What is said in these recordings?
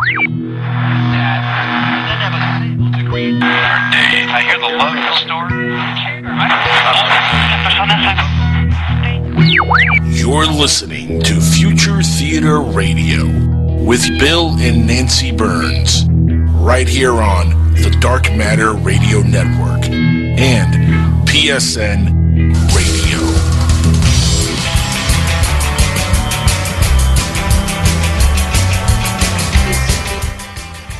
I hear the logo store. You're listening to Future Theater Radio with Bill and Nancy Birnes, right here on the Dark Matter Radio Network and PSN Radio.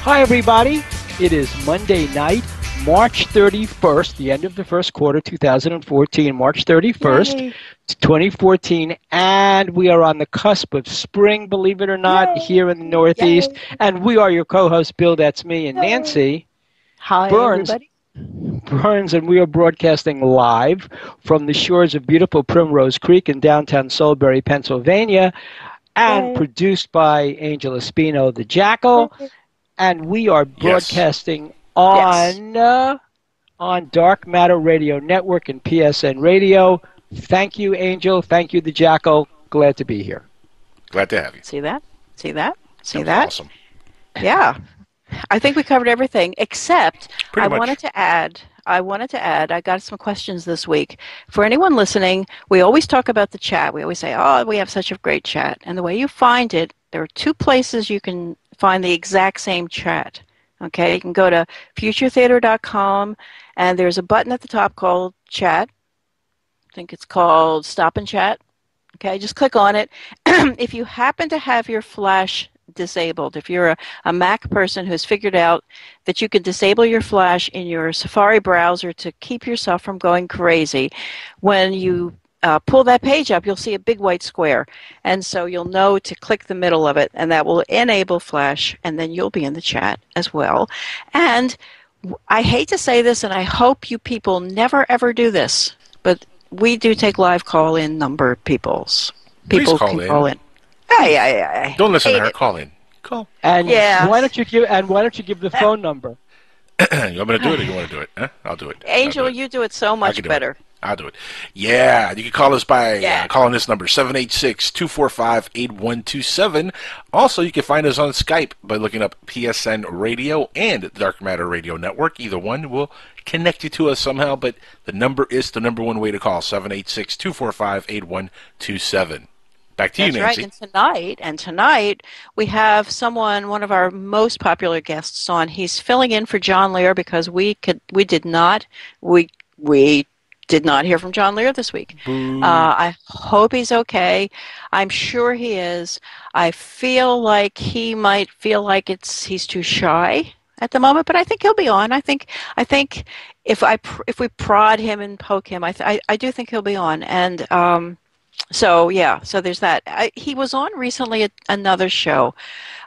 Hi, everybody. It is Monday night, March 31st, the end of the first quarter, 2014, March 31st, 2014, and we are on the cusp of spring, believe it or not, here in the Northeast. And we are your co-hosts, Bill, that's me, and Nancy. Hi, Birnes, everybody. Birnes, and we are broadcasting live from the shores of beautiful Primrose Creek in downtown Salisbury, Pennsylvania, and produced by Angel Espino, the Jackal. And we are broadcasting on Dark Matter Radio Network and PSN Radio. Thank you, Angel. Thank you, the Jackal. Glad to be here. Glad to have you. See that? See that? See that? that? Awesome. Yeah. I think we covered everything, except Pretty much. wanted to add, I got some questions this week. For anyone listening, we always talk about the chat. We always say, oh, we have such a great chat. And the way you find it, there are two places you can find the exact same chat. Okay, you can go to futuretheater.com, and there's a button at the top called Chat. I think it's called Stop and Chat. Okay, just click on it. If you happen to have your Flash disabled, if you're a Mac person who's figured out that you can disable your Flash in your Safari browser to keep yourself from going crazy, when you pull that page up, you'll see a big white square. And so you'll know to click the middle of it, and that will enable Flash, and then you'll be in the chat as well. And I hate to say this, and I hope you people never, ever do this, but we do take live call-in number people Please can call in. Hey. Don't listen to her. Call in. Call. And why don't you give the phone number? You want me to do it, or you want to do it? Huh? I'll do it. Angel, you do it so much better. I'll do it. Yeah, you can call us by calling this number, 786-245-8127. Also, you can find us on Skype by looking up PSN Radio and Dark Matter Radio Network. Either one will connect you to us somehow, but the number is the number one way to call, 786-245-8127. Back to you, Nancy. That's right. And tonight we have one of our most popular guests on. He's filling in for John Lear because we did not hear from John Lear this week. I hope he's okay. I'm sure he is. I feel like he might feel like he's too shy at the moment, but I think he'll be on. I think if we prod him and poke him, I do think he'll be on. And so there's that. He was on recently at another show.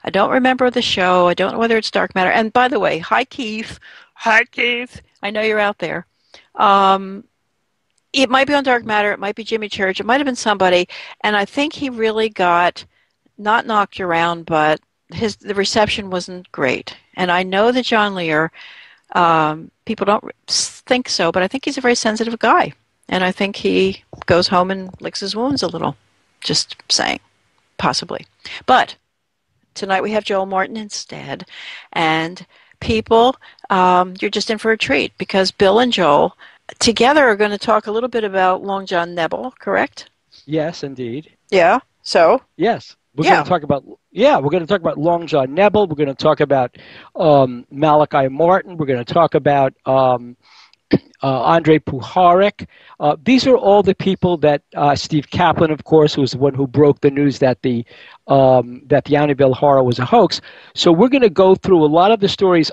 I don't remember the show. I don't know whether it's Dark Matter. And by the way, hi Kieth. Hi Kieth. I know you're out there. It might be on Dark Matter. It might be Jimmy Church. It might have been somebody. And I think he really got not knocked around, but the reception wasn't great. And I know that John Lear, people don't think so, but I think he's a very sensitive guy. And I think he goes home and licks his wounds a little. Just saying. Possibly. But tonight we have Joel Martin instead. And people, you're just in for a treat because Bill and Joel together are going to talk a little bit about Long John Nebel, correct? Yes, indeed. Yeah. So? Yes. We're going to talk about Long John Nebel. We're going to talk about Malachi Martin. We're going to talk about Andrei Puharich. These are all the people that Steve Kaplan, of course, was the one who broke the news that the Amityville horror was a hoax. So we're going to go through a lot of the stories.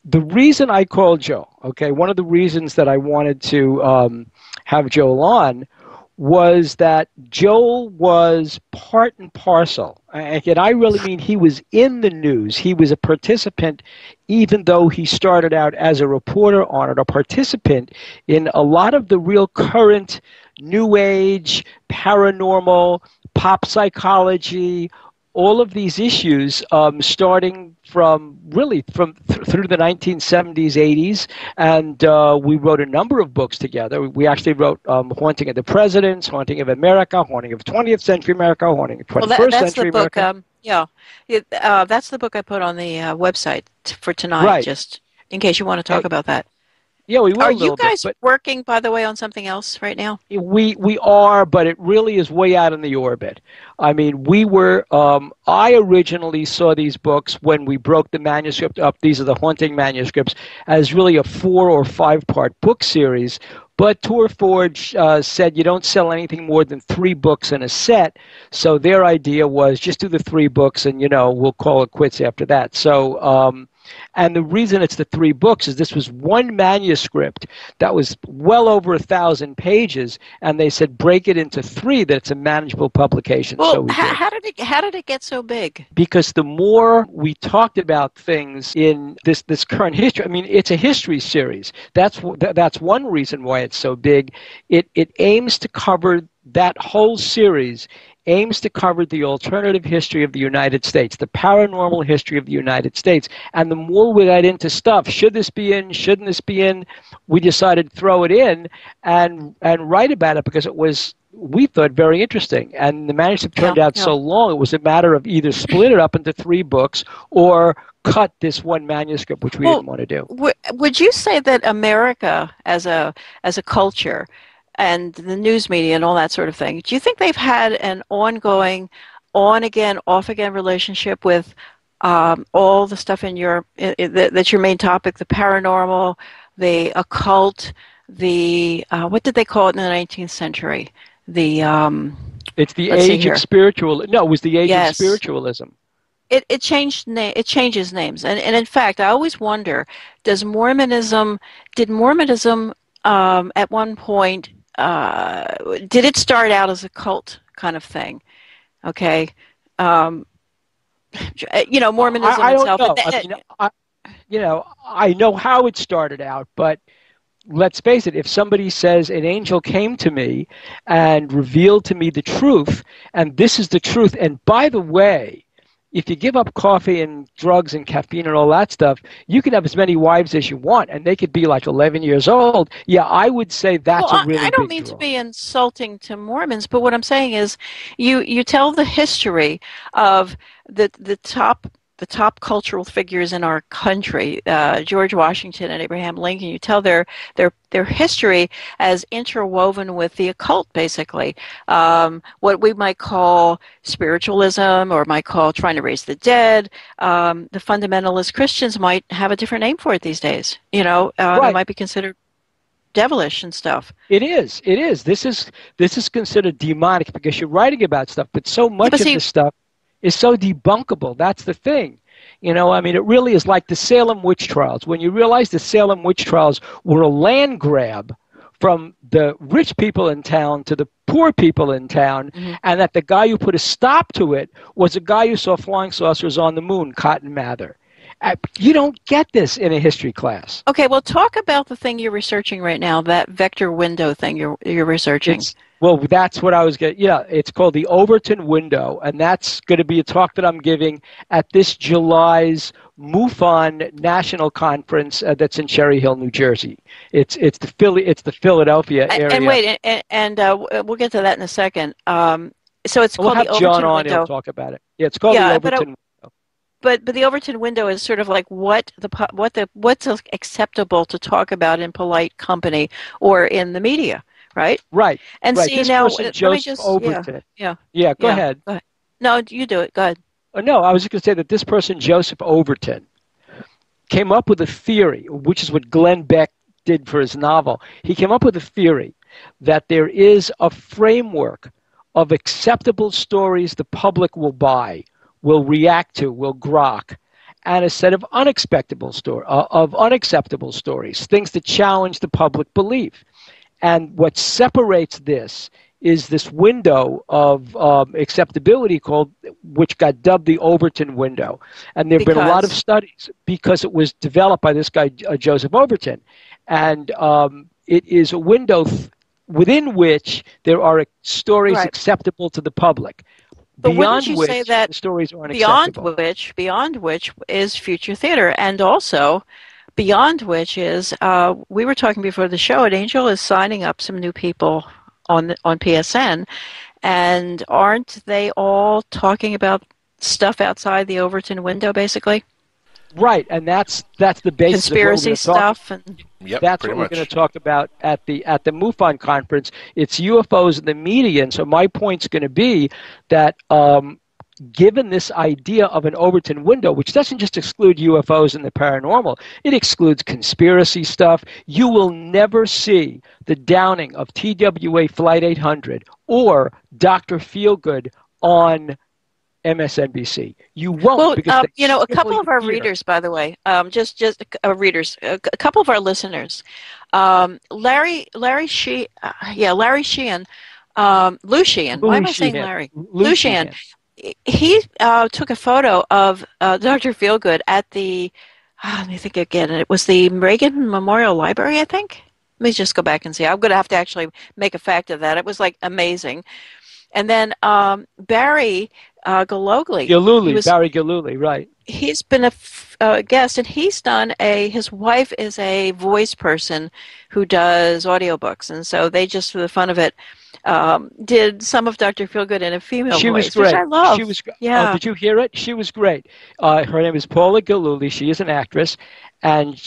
The reason I called Joe, one of the reasons that I wanted to have Joel on was that Joel was part and parcel. And I really mean he was in the news. He was a participant, even though he started out as a reporter on it, a participant in a lot of the real current New Age, paranormal, pop psychology, all of these issues, starting from through the 1970s, 80s, and we wrote a number of books together. We actually wrote Haunting of the Presidents, Haunting of America, Haunting of 20th Century America, Haunting of 21st Century America. Yeah. That's the book I put on the website for tonight, Right. just in case you want to talk about that. Yeah, we will Are a you little bit, guys but working, by the way, on something else right now? we are, but it really is way out in the orbit. I mean, we were. I originally saw these books when we broke the manuscript up. These are the Haunting manuscripts as really a 4 or 5 part book series. But Tor Forge said you don't sell anything more than 3 books in a set. So their idea was just do the 3 books, and we'll call it quits after that. So. And the reason it's the 3 books is this was one manuscript that was well over 1,000 pages, and they said break it into 3 that it's a manageable publication. Well, So we did. how did it get so big? Because the more we talked about things in this current history, I mean, it's a history series. That's one reason why it's so big. It aims to cover that whole series. Aims to cover the alternative history of the United States, the paranormal history of the United States. And the more we got into stuff, should this be in, shouldn't this be in, we decided to throw it in and write about it because it was, we thought, very interesting. And the manuscript turned out so long, it was a matter of either split it up into 3 books or cut this one manuscript, which we didn't want to do. Would you say that America as a culture and the news media and all that sort of thing, do you think they've had an ongoing on-again, off-again relationship with all the stuff in that's your main topic, the paranormal, the occult, the, what did they call it in the 19th century? It's the age of spiritual. No, it was the age of spiritualism. It changes names. And in fact, I always wonder, did Mormonism at one point, did it start out as a cult kind of thing? Okay. Mormonism I don't itself. know. I know how it started out, but let's face it, if somebody says an angel came to me and revealed to me the truth, and this is the truth, and by the way, if you give up coffee and drugs and caffeine and all that stuff, you can have as many wives as you want, and they could be like 11 years old. Yeah, I would say that's a really big draw. I don't mean to be insulting to Mormons, but what I'm saying is you tell the history of the top cultural figures in our country, George Washington and Abraham Lincoln. You tell their history as interwoven with the occult, basically. What we might call spiritualism, or might call trying to raise the dead. The fundamentalist Christians might have a different name for it these days. It might be considered devilish and stuff. It is. This is considered demonic because you're writing about stuff, but so much of this stuff is so debunkable. That's the thing. It really is like the Salem witch trials. When you realize the Salem witch trials were a land grab from the rich people in town to the poor people in town, and that the guy who put a stop to it was a guy who saw flying saucers on the moon, Cotton Mather. You don't get this in a history class. Okay, well, talk about the thing you're researching right now, that vector window thing you're researching. Well, that's what I was getting. Yeah, it's called the Overton Window, and that's going to be a talk that I'm giving at this July's MUFON National Conference that's in Cherry Hill, New Jersey. It's the Philadelphia area. And wait, and we'll get to that in a second. So it's called the Overton Window. We'll have John on. He'll talk about it. Yeah, it's called the Overton Window. But the Overton window is sort of like what's acceptable to talk about in polite company or in the media, right? Right. And right. see This now, person, Joseph Overton. Yeah. Go ahead. No, you do it. Go ahead. No, I was just going to say that this person, Joseph Overton, came up with a theory, which is what Glenn Beck did for his novel. He came up with a theory that there is a framework of acceptable stories the public will buy, will react to, will grok, and a set of unacceptable stories, things that challenge the public belief. And what separates this is this window of acceptability which got dubbed the Overton window. And there have been a lot of studies because it was developed by this guy, Joseph Overton. And it is a window within which there are stories acceptable to the public. But wouldn't you say that the stories are unacceptable? Beyond which is future theater, and also beyond which is we were talking before the show, and Angel is signing up some new people on PSN, and aren't they all talking about stuff outside the Overton window, basically. Right, and that's the basis Conspiracy of what we're going to talk. stuff, and That's what we're going to talk about at the MUFON conference. It's UFOs in the media, and so my point's going to be that given this idea of an Overton window, which doesn't just exclude UFOs and the paranormal, it excludes conspiracy stuff. You will never see the downing of TWA Flight 800 or Dr. Feelgood on MSNBC. You won't. well, Because a couple of our readers, by the way, just readers, a couple of our listeners, Larry Sheehan, Lou Sheehan. Why am I saying Larry? Lou Sheehan. He took a photo of Dr. Feelgood at the, let me think again, it was the Reagan Memorial Library, I think. Let me just go back and see. I'm going to have to actually make a fact of that. It was like amazing. And then Barry Galogli. Barry Galugli, right. He's been a guest, and he's done his wife is a voice person who does audiobooks, and so they just, for the fun of it, did some of Dr. Feelgood in a female voice, was great. Which I love. She was, yeah. Did you hear it? She was great. Her name is Paula Galugli. She is an actress, and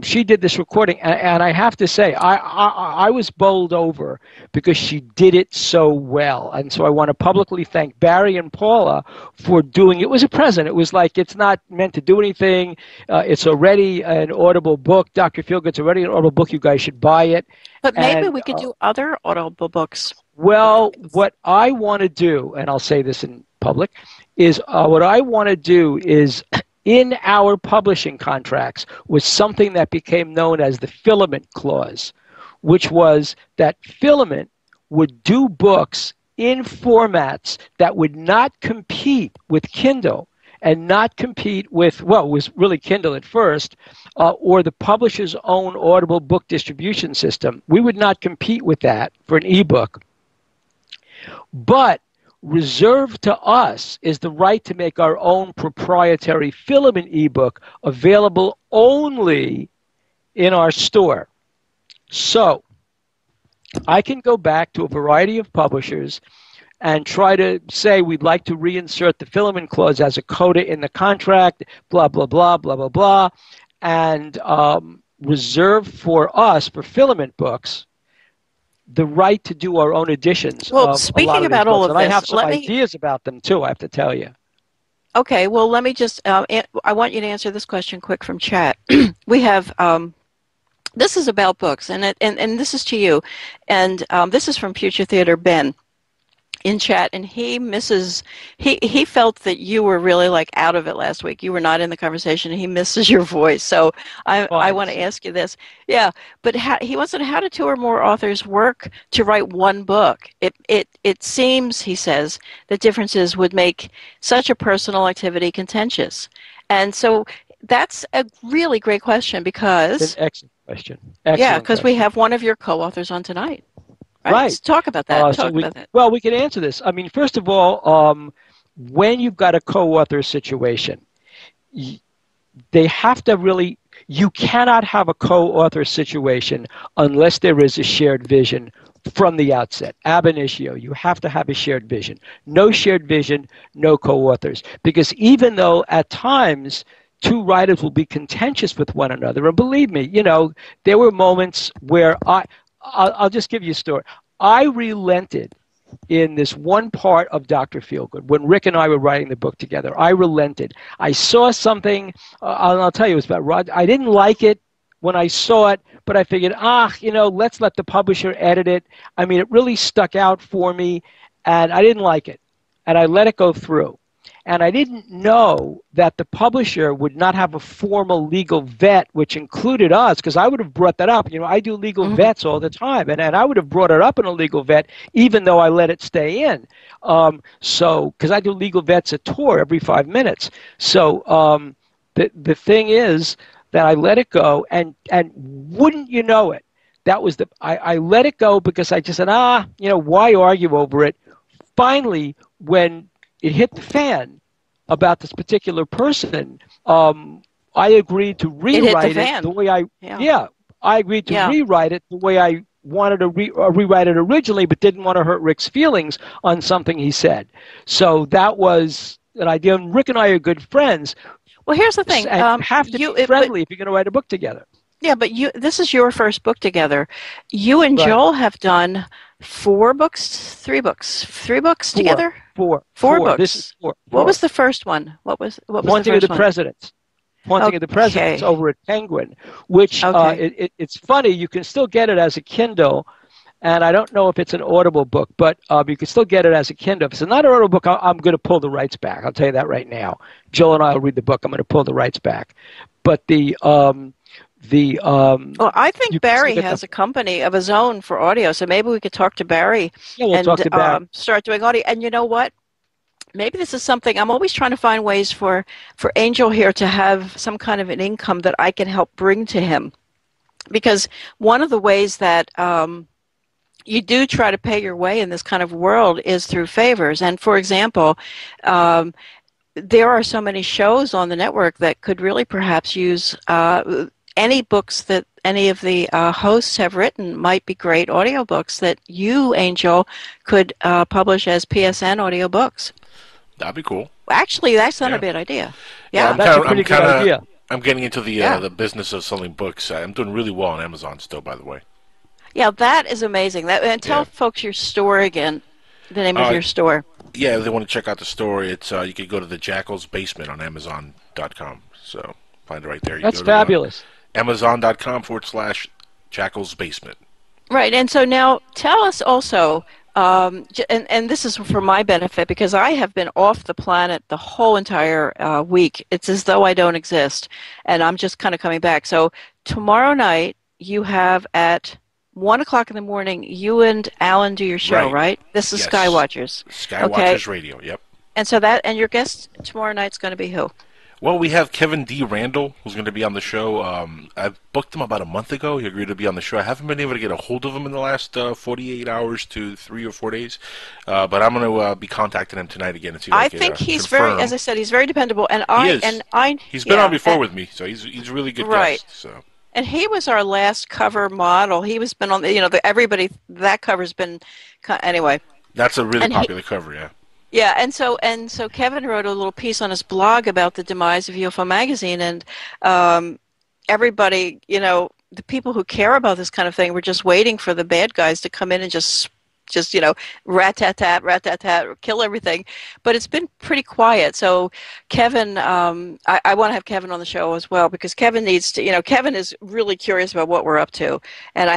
she did this recording. And I have to say, I was bowled over because she did it so well. And so I want to publicly thank Barry and Paula for doing it. It was a present. It was like, it's not meant to do anything. It's already an Audible book. Dr. Feelgood's already an Audible book. You guys should buy it. But maybe we could do other Audible books. Well, what I want to do, and I'll say this in public, is what I want to do is in our publishing contracts was something that became known as the filament clause, which was that Filament would do books in formats that would not compete with Kindle and not compete with, well, it was really Kindle at first, or the publisher's own Audible book distribution system. We would not compete with that for an ebook. But reserved to us is the right to make our own proprietary Filament ebook available only in our store. So I can go back to a variety of publishers and try to say we'd like to reinsert the Filament clause as a coda in the contract, blah, blah, blah, blah, blah, blah, and reserve for us, for Filament books, the right to do our own editions. Well, speaking about all of this, I have some ideas about them too, I have to tell you. Okay, well, let me just, I want you to answer this question quick from chat. We have, this is about books, and this is to you, and this is from Future Theater Ben in chat, and he felt that you were really like out of it last week. You were not in the conversation, and he misses your voice. So I want to ask you this. Yeah, but he wants to know, how do two or more authors work to write one book? It seems, he says, that differences would make such a personal activity contentious. And so that's a really great question because... It's an excellent question. Yeah, because we have one of your co-authors on tonight. Right. Let's talk about that. Well, we can answer this. I mean, first of all, when you've got a co-author situation, they have to really, you cannot have a co-author situation unless there is a shared vision from the outset. Ab initio, you have to have a shared vision. No shared vision, no co-authors. Because even though at times two writers will be contentious with one another, and believe me, there were moments where I'll just give you a story. I relented in this one part of Dr. Feelgood. When Rick and I were writing the book together, I relented. I saw something, I'll tell you, it was about Rod. I didn't like it when I saw it, but I figured, let's let the publisher edit it. I mean, it really stuck out for me, and I didn't like it. And I let it go through. And I didn't know that the publisher would not have a formal legal vet, which included us, because I would have brought that up. I do legal vets all the time, and I would have brought it up in a legal vet, even though I let it stay in. Because I do legal vets at tour every 5 minutes. So the thing is that I let it go, and wouldn't you know it, that was I let it go because I just said, why argue over it? Finally, when it hit the fan about this particular person, I agreed to rewrite it the way I agreed to rewrite it the way I wanted to rewrite it originally, but didn't want to hurt Rick's feelings on something he said. So that was an idea. And Rick and I are good friends. Well, here's the thing. And have to be friendly if you're going to write a book together. Yeah, but this is your first book together. You and Joel have done 4 books, 3 books, 3 books together? Four books. This is 4. What was the first one? What was Haunting of the Presidents. Haunting of the Presidents over at Penguin, which it's funny. You can still get it as a Kindle, and I don't know if it's an Audible book, but you can still get it as a Kindle. If it's not an Audible book, I'm going to pull the rights back. I'll tell you that right now. Joel and I will read the book. I'm going to pull the rights back. But well, I think Barry has a company of his own for audio, so maybe we could talk to Barry and start doing audio. And you know what? Maybe this is something I'm always trying to find ways for Angel here to have some kind of an income that I can help bring to him, because one of the ways that you do try to pay your way in this kind of world is through favors. And for example, there are so many shows on the network that could really perhaps use any books that any of the hosts have written might be great audiobooks that you, Angel, could publish as PSN audiobooks. That'd be cool. Actually, that's not a bad idea. Yeah, that's a pretty good idea. I'm getting into the business of selling books. I'm doing really well on Amazon still, by the way. Yeah, that is amazing. And tell folks your store again, the name of your store. Yeah, if they want to check out the store, it's you can go to the Jackal's Basement on Amazon.com. So find it right there. That's fabulous. Amazon.com/Jackal's Basement. Right, and so now tell us also, and this is for my benefit because I have been off the planet the whole entire week. It's as though I don't exist, and I'm just kind of coming back. So tomorrow night you have at 1 o'clock in the morning, you and Alan do your show, right? This is Skywatchers. Skywatchers Radio, yep. And so and your guest tomorrow night's going to be who? Well, we have Kevin D. Randall, who's going to be on the show. I booked him about a month ago. He agreed to be on the show. I haven't been able to get a hold of him in the last 48 hours to 3 or 4 days. But I'm going to be contacting him tonight again and see if I think he's confirm. As I said, he's very dependable. And he's been on before with me, so he's a really good guest. So. And he was our last cover model. He was been on everybody, that cover's been, anyway. That's a really popular cover, yeah. Yeah, and so Kevin wrote a little piece on his blog about the demise of UFO Magazine, and everybody, the people who care about this kind of thing were just waiting for the bad guys to come in and just rat-tat-tat, kill everything. But it's been pretty quiet. So Kevin, I want to have Kevin on the show as well, because Kevin needs to, Kevin is really curious about what we're up to. And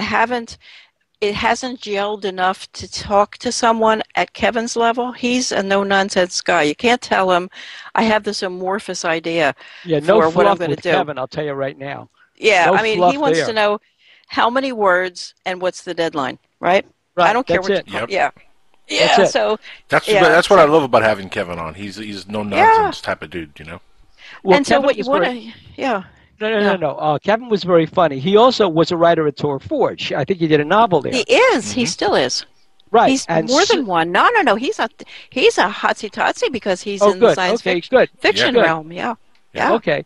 it hasn't gelled enough to talk to someone at Kevin's level. He's a no-nonsense guy. You can't tell him, I have this amorphous idea for what I'm going to do. Kevin, I'll tell you right now. Yeah, he wants to know how many words and what's the deadline, right? Right, I don't care what you call it. Yeah. That's so that's what I love about having Kevin on. He's no nonsense type of dude, Well, and so what you want to No. Kevin was very funny. He also was a writer at Tor Forge. I think he did a novel there. He is. Mm-hmm. He still is. Right. He's more than one. No. He's a hotsy-totsy because he's in the science fiction realm. Yeah. Okay.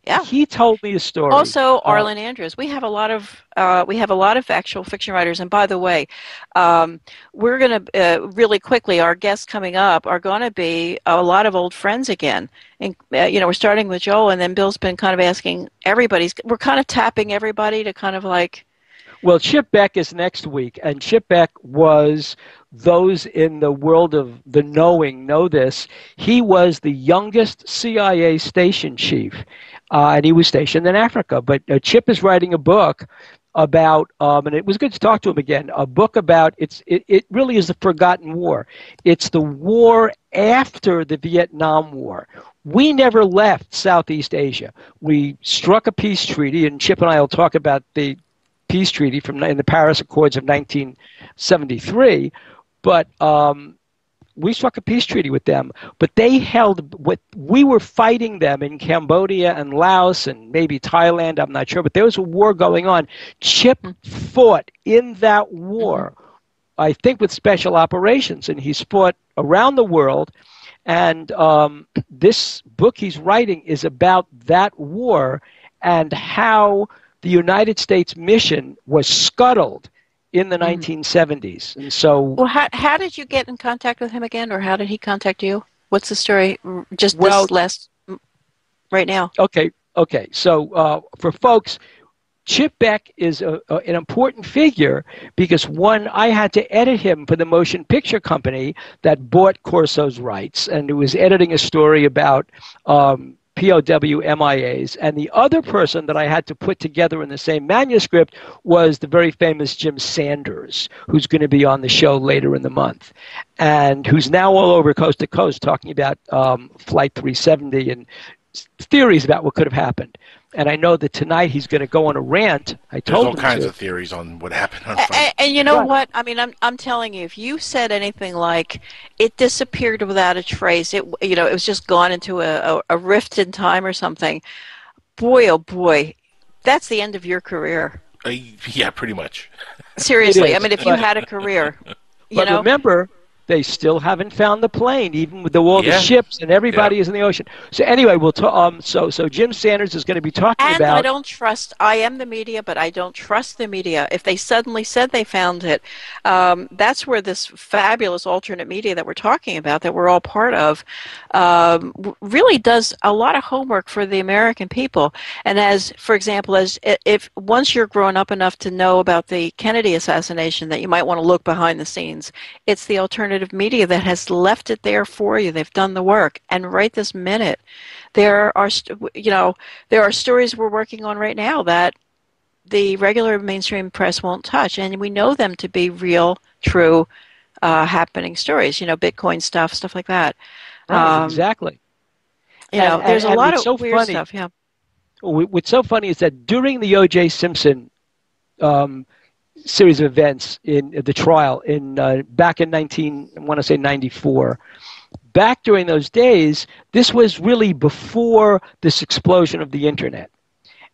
Yeah. He told me a story. Also, Arlen Andrews. We have a lot of actual fiction writers. And by the way, we're going to really quickly. Our guests coming up are going to be a lot of old friends again. And we're starting with Joel, and then Bill's been kind of asking everybody. We're kind of tapping everybody to kind of like. Well, Chip Beck is next week, and Chip Beck was, those in the world of the knowing know this, he was the youngest CIA station chief, and he was stationed in Africa. But Chip is writing a book about, and it was good to talk to him again, a book about, it really is the forgotten war. It's the war after the Vietnam War. We never left Southeast Asia. We struck a peace treaty, and Chip and I will talk about the peace treaty in the Paris Accords of 1973, but we struck a peace treaty with them. But they we were fighting them in Cambodia and Laos and maybe Thailand, I'm not sure, but there was a war going on. Chip fought in that war, I think with special operations, and he's fought around the world. And this book he's writing is about that war and how the United States mission was scuttled in the 1970s. And so... Well, how did you get in contact with him again, or how did he contact you? What's the story? Just Well, this last, right now. okay. So for folks, Chip Beck is an important figure because, one, I had to edit him for the motion picture company that bought Corso's rights, and it was editing a story about POW MIAs. And the other person that I had to put together in the same manuscript was the very famous Jim Sanders, who's going to be on the show later in the month, and who's now all over coast to coast talking about Flight 370 and theories about what could have happened. And I know that tonight he's going to go on a rant. I told him There's all kinds to. of theories on what happened on Friday. And you know Right. what? I mean, I'm telling you, if you said anything like it disappeared without a trace, it was just gone into a rift in time or something. Boy, oh boy, that's the end of your career. Yeah, pretty much. Seriously, It I is, mean, if you had a career, But remember, they still haven't found the plane, even with all the Yeah. ships and everybody is in the ocean. So anyway, we'll so Jim Sanders is going to be talking And about. I am the media, but I don't trust the media. If they suddenly said they found it, that's where this fabulous alternate media that we're talking about, that we're all part of, really does a lot of homework for the American people. And for example, if once you're grown up enough to know about the Kennedy assassination, that you might want to look behind the scenes, it's the alternative media that has left it there for you. They've done the work. And right this minute, there are stories we're working on right now that the regular mainstream press won't touch, and we know them to be real, true, happening stories. Bitcoin stuff like that. Right, exactly. There's a lot of so weird funny, stuff. Yeah. What's so funny is that during the O.J. Simpson series of events in the trial back in 94. Back during those days, this was really before this explosion of the internet.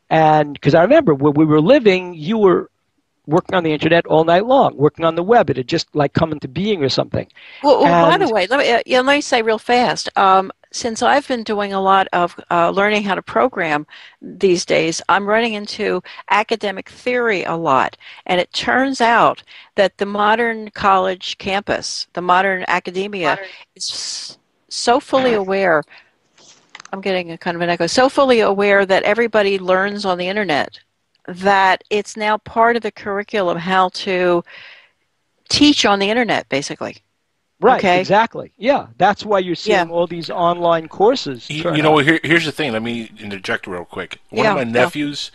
And because I remember when we were living, you were working on the internet all night long, working on the web. It had just like come into being or something. Well, by the way, let me say real fast. Since I've been doing a lot of learning how to program these days, I'm running into academic theory a lot. And it turns out that the modern college campus, the modern academia, is so fully aware. I'm getting a kind of an echo. So fully aware that everybody learns on the internet that it's now part of the curriculum how to teach on the internet, basically. Right, okay? Exactly. Yeah, that's why you're seeing all these online courses turn up. Here's the thing. Let me interject real quick. One of my nephews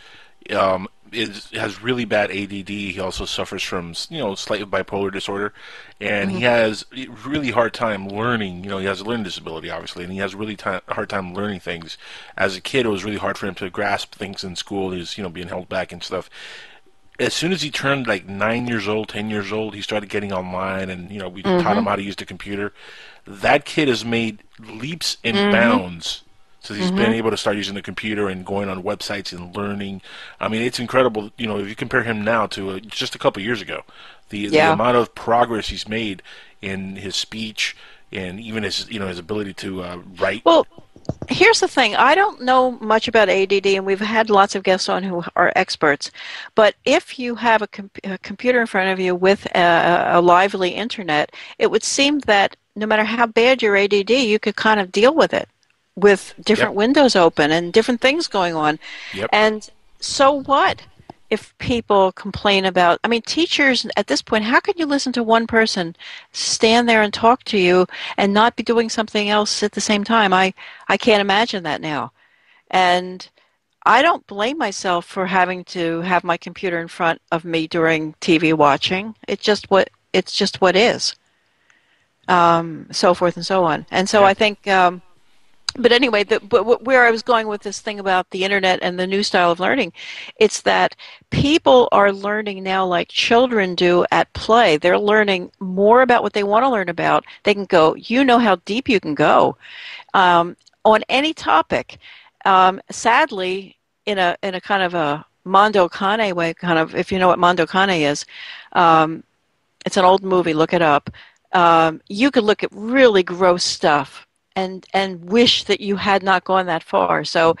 has really bad ADD. He also suffers from slight bipolar disorder, and he has a really hard time learning. He has a learning disability, obviously, and he has a really hard time learning things. As a kid, it was really hard for him to grasp things in school. He was being held back and stuff. As soon as he turned like 9 years old, 10 years old, he started getting online, and we taught him how to use the computer. That kid has made leaps and bounds since he's been able to start using the computer and going on websites and learning. I mean, it's incredible. If you compare him now to just a couple years ago, the amount of progress he's made in his speech and even his his ability to write. Well, here's the thing. I don't know much about ADD, and we've had lots of guests on who are experts. But if you have a computer in front of you with a lively internet, it would seem that no matter how bad your ADD, you could kind of deal with it with different windows open and different things going on. Yep. And so what if people complain about, teachers at this point, how can you listen to one person stand there and talk to you and not be doing something else at the same time? I can't imagine that now. And I don't blame myself for having to have my computer in front of me during TV watching. It's just what is. So forth and so on. And so I think, but anyway, where I was going with this thing about the internet and the new style of learning, it's that people are learning now like children do at play. They're learning more about what they want to learn about. They can go, how deep you can go on any topic. Sadly, in a kind of a Mondo Cane way, kind of, if you know what Mondo Cane is, it's an old movie, look it up. You could look at really gross stuff and wish that you had not gone that far. So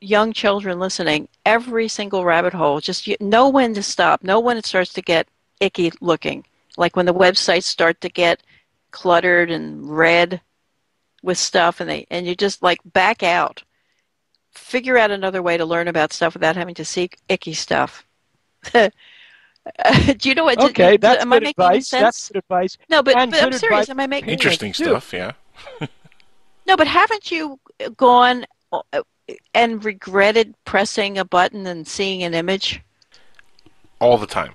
young children listening, every single rabbit hole, just know when to stop, know when it starts to get icky looking, like when the websites start to get cluttered and red. with stuff, and you just like back out. Figure out another way to learn about stuff without having to see icky stuff. Do you know what? Okay, that's am I good making advice. sense? That's good advice. No, but And I'm good serious. advice Am I making Interesting too. stuff, yeah. No, but haven't you gone and regretted pressing a button and seeing an image? All the time.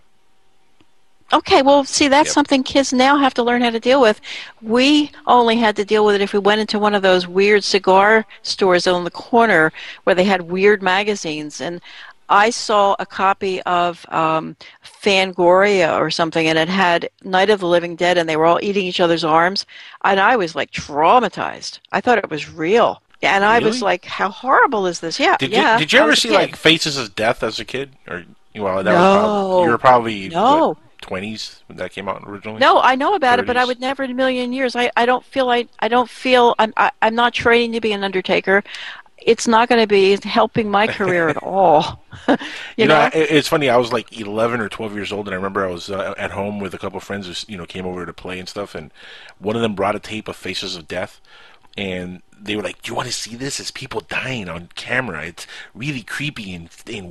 Okay, well, see, that's Yep. something kids now have to learn how to deal with. We only had to deal with it if we went into one of those weird cigar stores on the corner where they had weird magazines. And I saw a copy of Fangoria or something, and it had Night of the Living Dead, and they were all eating each other's arms. And I was, like, traumatized. I thought it was real. And I was Really? like, how horrible is this? Yeah, Did yeah. you I ever was a see kid. like Faces of Death as a kid? Or well, that No. was probably, you were probably No. what, 20s when that came out originally? No, I know about it, but I 30s? would never in a million years. I don't feel I'm not training to be an undertaker. It's not going to be helping my career at all. you know? It's funny. I was like 11 or 12 years old, and I remember I was at home with a couple of friends who came over to play and stuff, and one of them brought a tape of Faces of Death, and they were like, "Do you want to see this? It's people dying on camera. It's really creepy and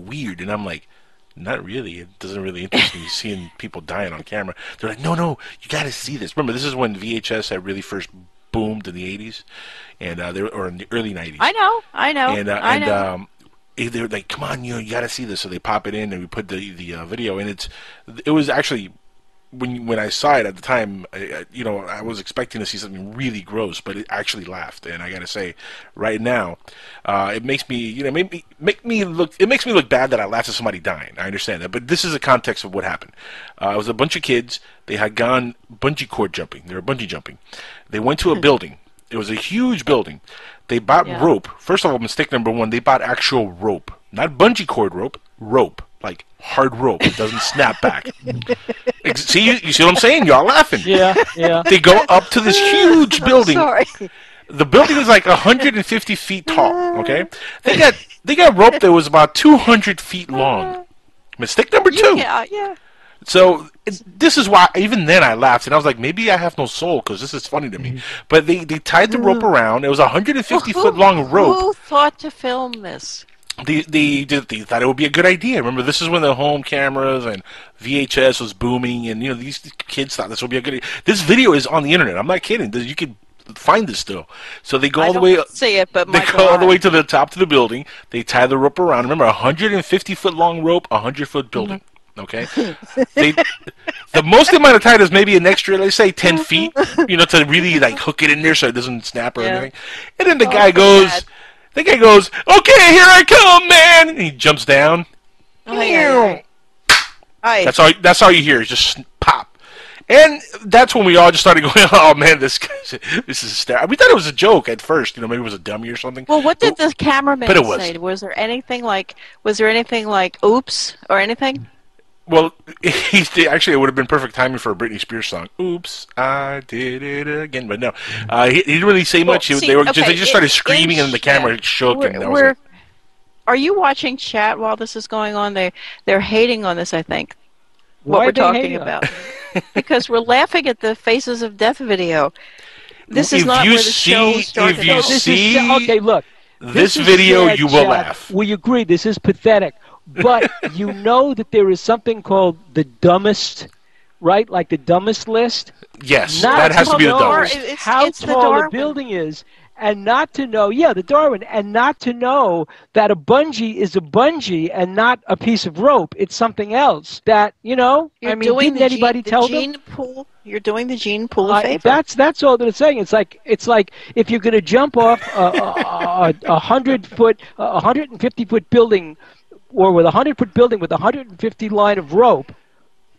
weird." And I'm like, "Not really. It doesn't really interest me seeing people dying on camera." They're like, "No, you got to see this." Remember, this is when VHS had really first boomed in the 80s, and or in the early 90s. I know. And they were like, "Come on, you got to see this." So they pop it in, and we put the video, and it was actually. When I saw it at the time, I was expecting to see something really gross, but it actually laughed. And I got to say, right now, it makes me, it makes me look bad that I laughed at somebody dying. I understand that, but this is the context of what happened. It was a bunch of kids. They had gone bungee cord jumping. They were bungee jumping. They went to a building. It was a huge building. They bought rope. First of all, mistake number one, they bought actual rope, not bungee cord rope. Like hard rope. It doesn't snap back. See, you see what I'm saying? Y'all laughing. Yeah. They go up to this huge building. Sorry. The building is like 150 feet tall, okay? They got rope that was about 200 feet long. Mistake number two. Yeah. So this is why even then I laughed, and I was like, maybe I have no soul because this is funny to me. But they tied the rope around. It was a 150-foot long rope. Who thought to film this? They thought it would be a good idea. Remember, this is when the home cameras and VHS was booming, and these kids thought this would be a good idea. This video is on the internet. I'm not kidding. You could find this still. So they go all the way. See it, but they go all the way to the top of the building. They tie the rope around. Remember, 150-foot long rope, 100-foot building. Okay. The most they might have tied is maybe an extra, let's say 10 feet. To really like hook it in there so it doesn't snap or anything. And then the guy goes. Bad. The guy goes, "Okay, here I come, man!" And he jumps down. Aye. That's all you hear is just pop. And that's when we all just started going, "Oh man, this is hysterical." We thought it was a joke at first, maybe it was a dummy or something. Well, what did the cameraman but it was. say? Was there anything like "oops" or anything? Well, actually, it would have been perfect timing for a Britney Spears song. "Oops, I did it again." But no, he didn't really say much. They just started screaming, and the camera shook. And that was it. Are you watching chat while this is going on? They're hating on this, I think. Why what are we're they talking hating about. Because we're laughing at the Faces of Death video. This is not where the show started. Okay, look. This video, you will laugh. We agree, this is pathetic. But you know that there is something called the dumbest, right? Like the dumbest list? Yes, that has to be the dumbest. How tall a building is. And not to know, the Darwin, and not to know that a bungee is a bungee and not a piece of rope. It's something else. That, didn't anybody tell them? You're doing the gene pool a favor. That's all that it's saying. It's like if you're going to jump off a 150-foot building, or with a 100-foot building with a 150 line of rope.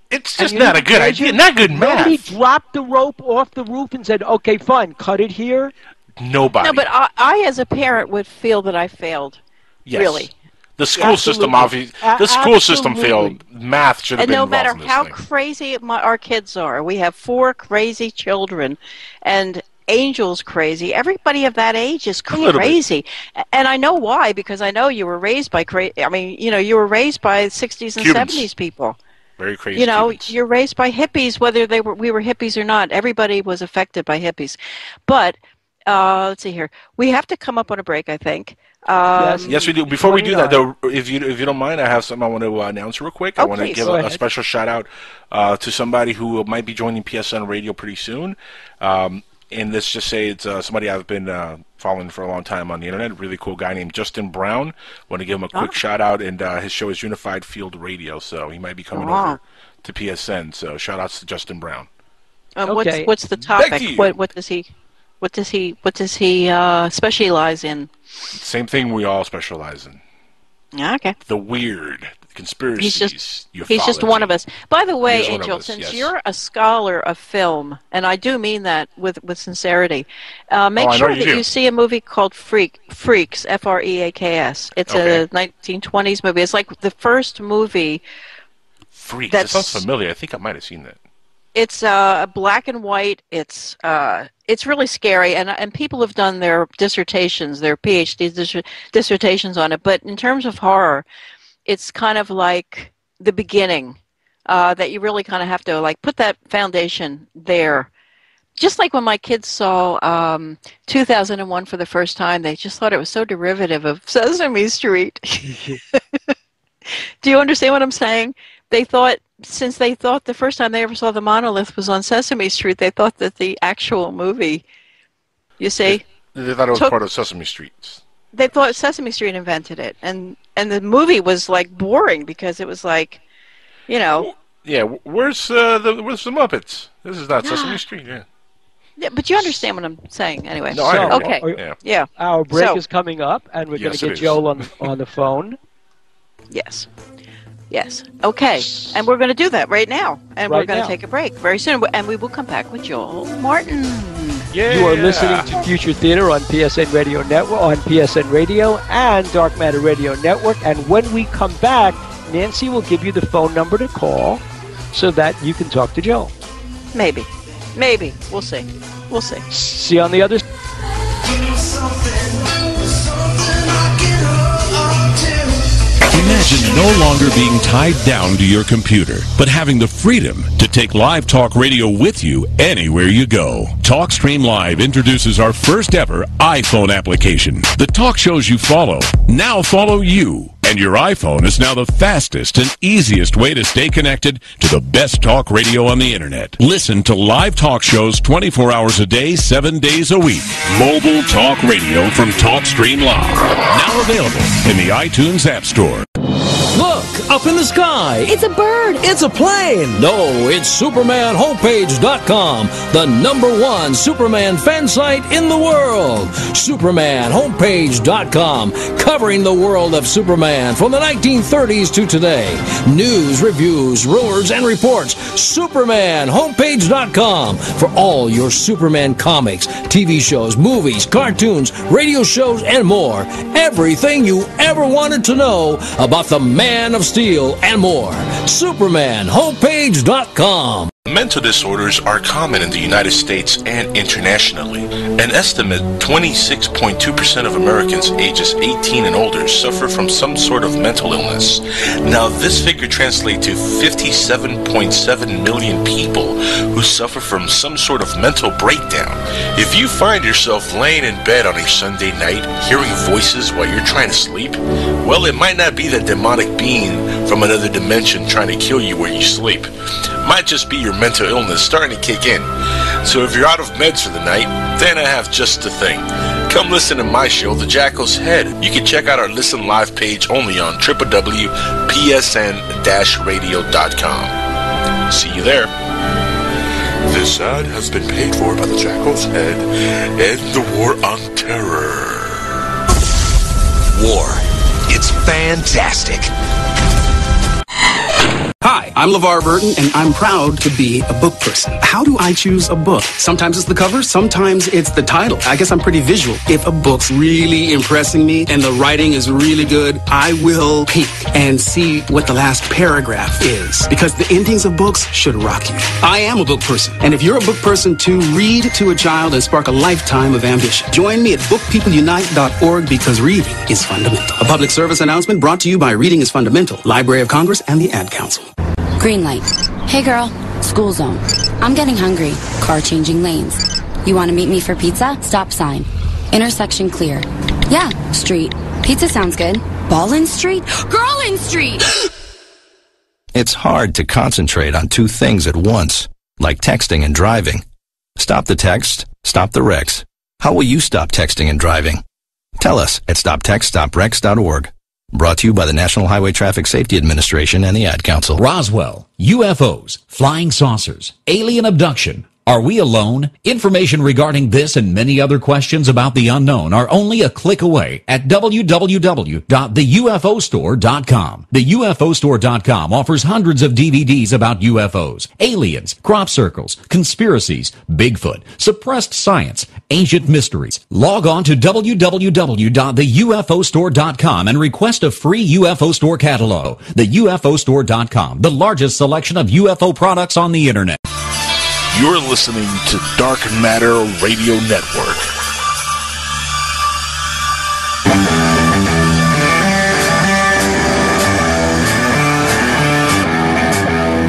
It's just not a good idea. Not good math. Nobody dropped the rope off the roof and said, "Okay, fine, cut it here." Nobody. No, but I as a parent would feel that I failed. Yes. Really. The school system, obviously. The school system failed. Math should have been involved in this. And no matter how crazy our kids are, we have 4 crazy children, and Angel's crazy. Everybody of that age is crazy. And I know why, because I know you were raised by you were raised by 60s and Cubans. 70s people. Very crazy. Cubans. You're raised by hippies, whether we were hippies or not. Everybody was affected by hippies. But let's see here. We have to come up on a break, I think. Yes, we do. Before we do that, though, if you don't mind, I have something I want to announce real quick. I want to give a special shout-out to somebody who might be joining PSN Radio pretty soon. And let's just say it's somebody I've been following for a long time on the internet. A really cool guy named Justin Brown. Want to give him a quick shout-out, and his show is Unified Field Radio, so he might be coming over to PSN. So shout-outs to Justin Brown. Okay. What's the topic? What does he specialize in? Same thing we all specialize in. Okay. The weird, conspiracies, he's just one of us. By the way, Angel, since you're a scholar of film, and I do mean that with sincerity, make sure that you see a movie called Freaks, Freaks. It's a 1920s movie. It's like the first movie. Freaks. That sounds familiar. I think I might have seen that. It's black and white. It's really scary, and people have done their dissertations, their PhD dissertations on it. But in terms of horror, it's kind of like the beginning that you really kind of have to like put that foundation there. Just like when my kids saw 2001 for the first time, they just thought it was so derivative of Sesame Street. Do you understand what I'm saying? Since they thought the first time they ever saw the monolith was on Sesame Street, they thought that the actual movie, you see? They thought it was part of Sesame Street. They thought Sesame Street invented it. And the movie was, like, boring because it was like, you know. Yeah, where's the Muppets? This is not Sesame Street, yeah. Yeah, but you understand what I'm saying anyway. No, I okay. Yeah. Our break is coming up, and we're going to get Joel on the phone. Yes. Yes. Okay. And we're going to do that right now. And we're going to take a break very soon. And we will come back with Joel Martin. Yeah. You are listening to Future Theater on PSN Radio Network, on PSN Radio and Dark Matter Radio Network. And when we come back, Nancy will give you the phone number to call so that you can talk to Joel. Maybe. We'll see. See you on the other side. Imagine no longer being tied down to your computer, but having the freedom to take live talk radio with you anywhere you go. TalkStream Live introduces our first ever iPhone application. The talk shows you follow now follow you. And your iPhone is now the fastest and easiest way to stay connected to the best talk radio on the internet. Listen to live talk shows 24 hours a day, 7 days a week. Mobile talk radio from TalkStream Live. Now available in the iTunes App Store. Look, up in the sky. It's a bird. It's a plane. No, it's SupermanHomepage.com, the #1 Superman fan site in the world. SupermanHomepage.com, covering the world of Superman from the 1930s to today. News, reviews, rumors, and reports. SupermanHomepage.com for all your Superman comics, TV shows, movies, cartoons, radio shows, and more. Everything you ever wanted to know about the Man of Steel and more. SupermanHomepage.com. Mental disorders are common in the United States and internationally. An estimate 26.2% of Americans ages 18 and older suffer from some sort of mental illness. Now, this figure translates to 57.7 million people who suffer from some sort of mental breakdown. If you find yourself laying in bed on a Sunday night, hearing voices while you're trying to sleep, well, it might not be the demonic being from another dimension trying to kill you where you sleep. It might just be your mental illness starting to kick in. So if you're out of meds for the night, then I have just the thing. Come listen to my show, The Jackal's Head. You can check out our Listen Live page only on www.psn-radio.com. See you there. This ad has been paid for by The Jackal's Head and the War on Terror. War. It's fantastic. Hi, I'm LeVar Burton, and I'm proud to be a book person. How do I choose a book? Sometimes it's the cover, sometimes it's the title. I guess I'm pretty visual. If a book's really impressing me and the writing is really good, I will peek and see what the last paragraph is, because the endings of books should rock you. I am a book person, and if you're a book person too, read to a child and spark a lifetime of ambition. Join me at bookpeopleunite.org, because reading is fundamental. A public service announcement brought to you by Reading is Fundamental, Library of Congress, and the Ad Council. Green light. Hey girl, school zone. I'm getting hungry. Car changing lanes. You want to meet me for pizza? Stop sign. Intersection clear. Yeah, street. Pizza sounds good. Ballin Street? Girlin Street! It's hard to concentrate on two things at once, like texting and driving. Stop the text, stop the wrecks. How will you stop texting and driving? Tell us at stoptextstopwrecks.org. Brought to you by the National Highway Traffic Safety Administration and the Ad Council. Roswell, UFOs, flying saucers, alien abduction. Are we alone? Information regarding this and many other questions about the unknown are only a click away at www.theufostore.com. TheUFOstore.com offers hundreds of DVDs about UFOs, aliens, crop circles, conspiracies, Bigfoot, suppressed science, ancient mysteries. Log on to www.theufostore.com and request a free UFO Store catalog. TheUFOstore.com, the largest selection of UFO products on the internet. You're listening to Dark Matter Radio Network.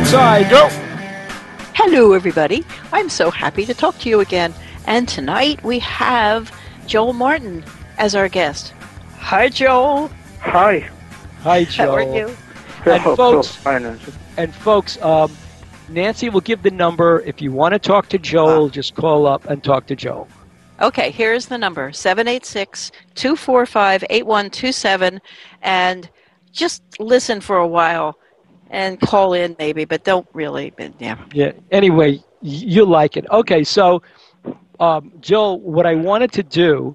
Side go. Hello, everybody. I'm so happy to talk to you again. And tonight we have Joel Martin as our guest. Hi, Joel. Hi. Hi, Joel. How are you? And folks, Nancy will give the number. If you want to talk to Joel, just call up and talk to Joel. Okay, here's the number, 786-245-8127, and just listen for a while and call in maybe, but don't really, yeah. Yeah, anyway, you'll like it. Okay, so, Joel, what I wanted to do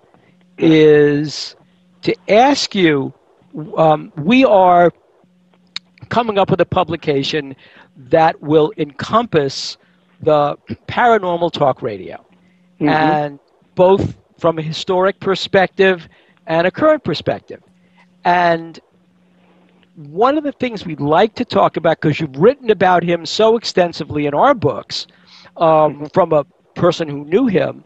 is to ask you, we are coming up with a publication that will encompass the paranormal talk radio, and both from a historic perspective and a current perspective. And one of the things we'd like to talk about, because you've written about him so extensively in our books, from a person who knew him,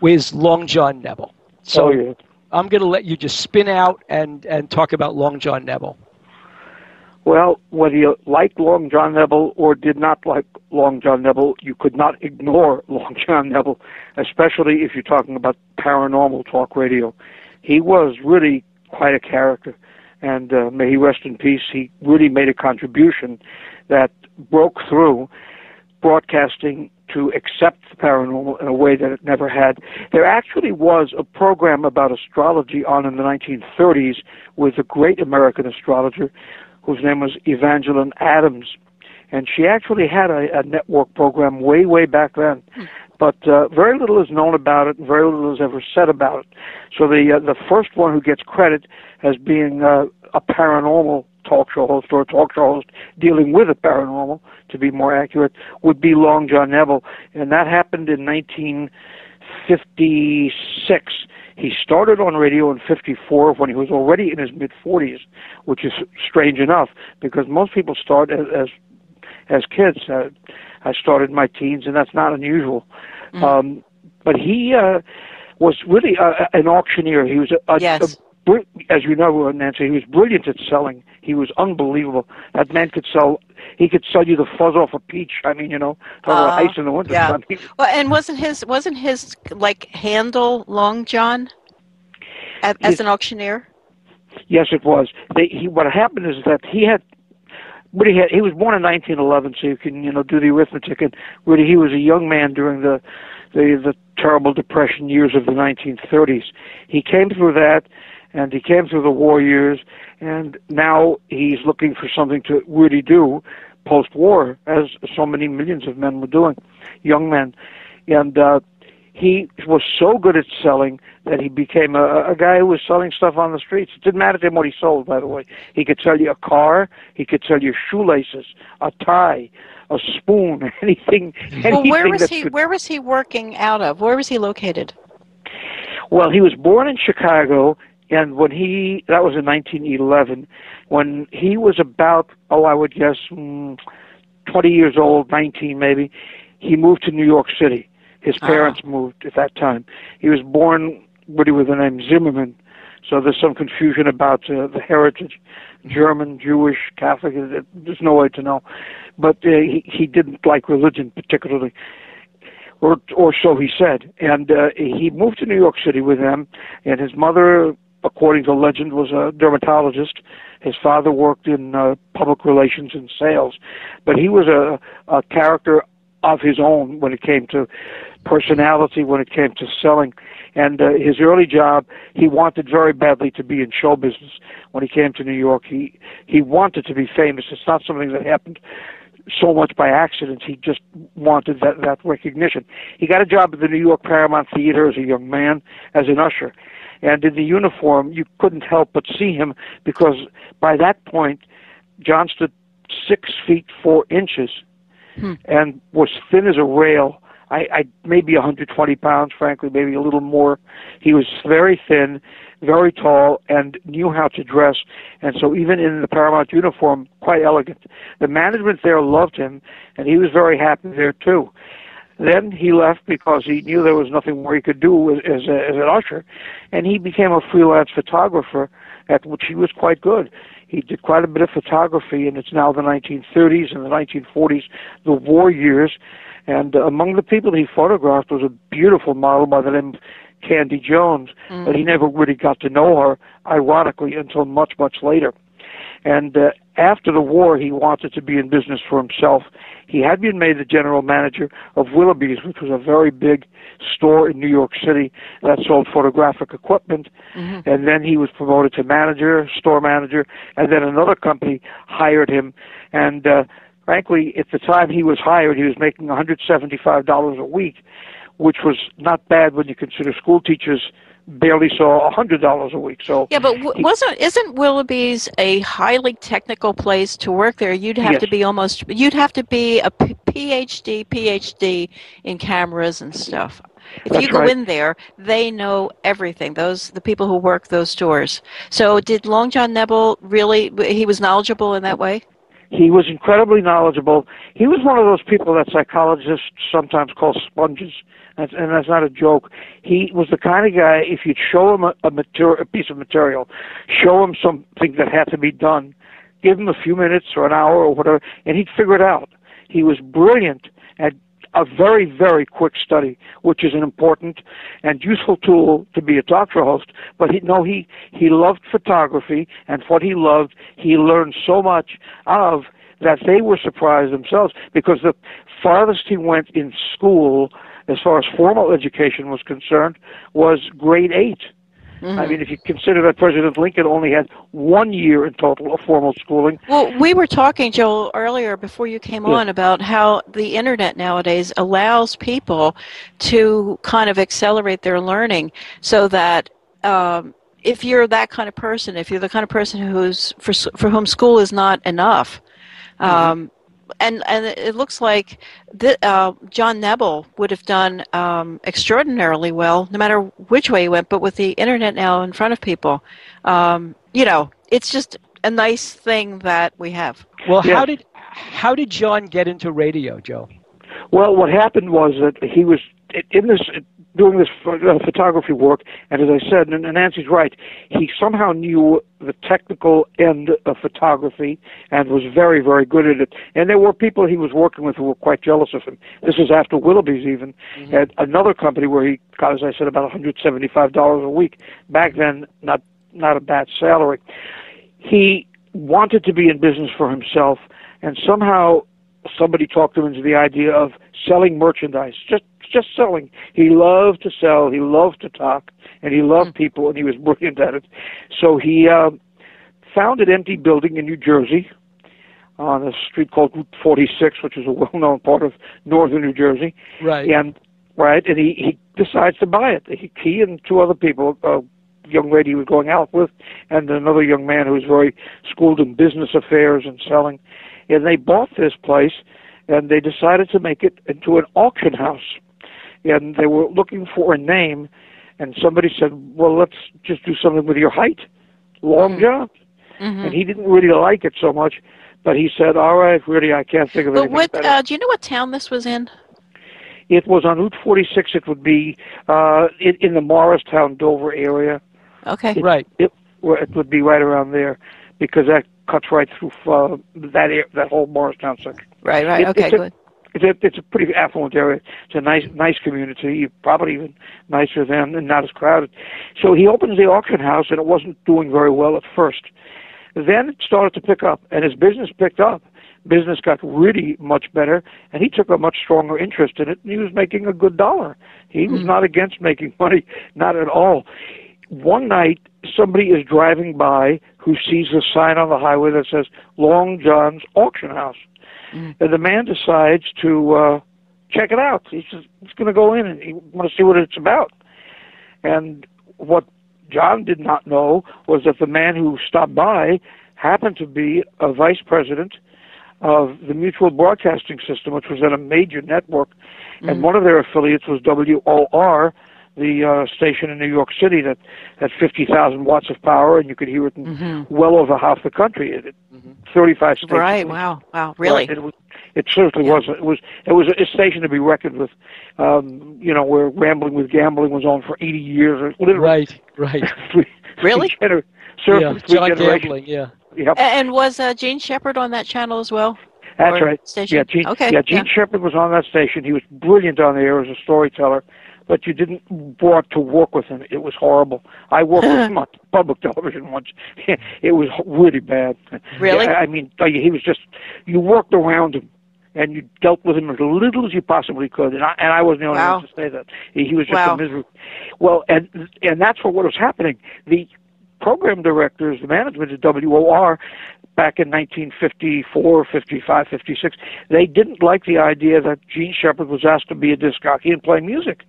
is Long John Nebel. So I'm going to let you just spin out and talk about Long John Nebel. Well, whether you liked Long John Nebel or did not like Long John Nebel, you could not ignore Long John Nebel, especially if you're talking about paranormal talk radio. He was really quite a character, and may he rest in peace. He really made a contribution that broke through broadcasting to accept the paranormal in a way that it never had. There actually was a program about astrology on in the 1930s with a great American astrologer whose name was Evangeline Adams. And she actually had a network program way, way back then. But very little is known about it, and very little is ever said about it. So the first one who gets credit as being a paranormal talk show host, or a talk show host dealing with the paranormal, to be more accurate, would be Long John Nebel. And that happened in 1956. He started on radio in 54 when he was already in his mid-40s, which is strange enough, because most people start as kids. I started in my teens, and that's not unusual. But he was really an auctioneer. He was as you know, Nancy, he was brilliant at selling. He was unbelievable. That man could sell. He could sell you the fuzz off a peach. I mean, talk about ice in the winter. Yeah. Well, and wasn't his like handle Long John as an auctioneer? Yes, it was. What happened is that he was born in 1911, so you can do the arithmetic. And really, he was a young man during the terrible Depression years of the 1930s. He came through that, and he came through the war years, and now he's looking for something to really do post-war, as so many millions of men were doing, young men. And he was so good at selling that he became a guy who was selling stuff on the streets. It didn't matter to him what he sold, by the way. He could sell you a car, he could sell you shoelaces, a tie, a spoon, anything. Well, where was he working out of? Where was he located? Well, he was born in Chicago, and that was in 1911, when he was about, I would guess, 20 years old, 19 maybe, he moved to New York City. His parents moved at that time. He was born with the name Zimmerman, so there's some confusion about the heritage, German, Jewish, Catholic. There's no way to know. But he didn't like religion particularly. or so he said. And he moved to New York City with them, and his mother, according to legend, was a dermatologist. His father worked in public relations and sales, but he was a character of his own when it came to personality, when it came to selling. And his early job, he wanted very badly to be in show business. When he came to New York, he wanted to be famous. It's not something that happened so much by accident. He just wanted that recognition. He got a job at the New York Paramount Theater as a young man, as an usher. And in the uniform, you couldn't help but see him, because by that point, John stood 6 feet 4 inches and was thin as a rail. I maybe 120 pounds, frankly, maybe a little more. He was very thin, very tall, and knew how to dress. And so even in the Paramount uniform, quite elegant. The management there loved him, and he was very happy there too. Then he left because he knew there was nothing more he could do as an usher, and he became a freelance photographer, at which he was quite good. He did quite a bit of photography, and it's now the 1930s and the 1940s, the war years. And among the people he photographed was a beautiful model by the name of Candy Jones, but he never really got to know her, ironically, until much, much later. And after the war, he wanted to be in business for himself. He had been made the general manager of Willoughby's, which was a very big store in New York City that sold photographic equipment. And then he was promoted to manager, store manager, and then another company hired him. And frankly, at the time he was hired, he was making $175 a week, which was not bad when you consider school teachers barely saw $100 a week. So yeah, but isn't Willoughby's a highly technical place to work there? You'd have to be you'd have to be a PhD in cameras and stuff. If you go in there, they know everything. The people who work those stores. So did Long John Nebel he was knowledgeable in that way? He was incredibly knowledgeable. He was one of those people that psychologists sometimes call sponges, and that's not a joke. He was the kind of guy, if you'd show him a piece of material, show him something that had to be done, give him a few minutes or an hour or whatever, and he'd figure it out. He was brilliant at a very, very quick study, which is an important and useful tool to be a talk show host. But he loved photography, and what he loved, he learned so much of that they were surprised themselves, because the farthest he went in school, as far as formal education was concerned, was grade 8. I mean, if you consider that President Lincoln only had 1 year in total of formal schooling. Well, we were talking, Joel, earlier before you came on about how the Internet nowadays allows people to kind of accelerate their learning, so that if you're that kind of person, if you're the kind of person who's for whom school is not enough, and it looks like John Nebel would have done extraordinarily well, no matter which way he went. But with the Internet now in front of people, it's just a nice thing that we have. Well, how did John get into radio, Joe? Well, what happened was that he was doing this photography work, and as I said, and Nancy's right, he somehow knew the technical end of photography and was very, very good at it. And there were people he was working with who were quite jealous of him. This was after Willoughby's even, at another company where he got, as I said, about $175 a week. Back then, not a bad salary. He wanted to be in business for himself, and somehow somebody talked him into the idea of selling merchandise, just selling. He loved to sell, he loved to talk, and he loved people, and he was brilliant at it. So he found an empty building in New Jersey on a street called Route 46, which is a well-known part of northern New Jersey. Right. And he decides to buy it. He and two other people, a young lady he was going out with, and another young man who was very schooled in business affairs and selling. And they bought this place, and they decided to make it into an auction house. And they were looking for a name, and somebody said, well, let's just do something with your height, Long John. And he didn't really like it so much, but he said, all right, really, I can't think of anything better. Do you know what town this was in? It was on Route 46. It would be in the Morristown, Dover area. Okay. It would be right around there, because that cuts right through that whole Morristown section. Right. Okay, good. It's a pretty affluent area. It's a nice community, probably even nicer than and not as crowded. So he opens the auction house, and it wasn't doing very well at first. Then it started to pick up, and his business picked up. Business got really much better, and he took a much stronger interest in it, and he was making a good dollar. He was not against making money, not at all. One night, somebody is driving by who sees a sign on the highway that says Long John's Auction House. And the man decides to check it out. He's going to go in and he wants to see what it's about. And what John did not know was that the man who stopped by happened to be a vice president of the Mutual Broadcasting System, which was at a major network. And one of their affiliates was WOR, the station in New York City that had 50,000 watts of power, and you could hear it in well over half the country. 35 stations. Right. Wow. Really? Right. It certainly was. It was a station to be reckoned with. Where Rambling with Gambling was on for 80 years. Literally. Right. Really? John Gambling. Yeah. Yep. And was Gene Shepard on that channel as well? That's right. Station? Gene Shepard was on that station. He was brilliant on the air as a storyteller, but you didn't want to work with him. It was horrible. I worked with him on public television once. It was really bad. Really? I mean, he was just, you worked around him, and you dealt with him as little as you possibly could. And I wasn't the only one to say that. He was just a misery. Well, and that's what was happening. The program directors, the management at WOR, back in 1954, 55, 56, they didn't like the idea that Gene Shepard was asked to be a disc jockey and play music.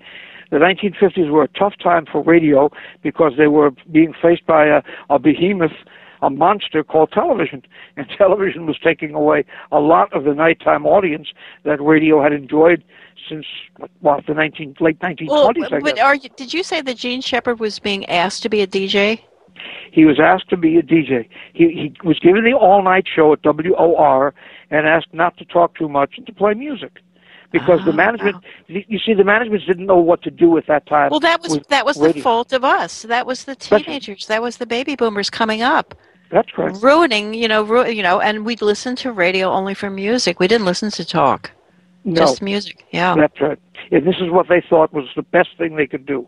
The 1950s were a tough time for radio because they were being faced by a behemoth, a monster called television. And television was taking away a lot of the nighttime audience that radio had enjoyed since, the late 1920s, I guess. Did you say that Gene Shepard was being asked to be a DJ? He was asked to be a DJ. He was given the all-night show at WOR and asked not to talk too much and to play music. Because the management, you see, the management didn't know what to do at that time. Well, that was the fault of us. That was the teenagers. That was the baby boomers coming up. That's correct. Ruining, and we'd listen to radio only for music. We didn't listen to talk. No. Just music. Yeah. That's right. And this is what they thought was the best thing they could do.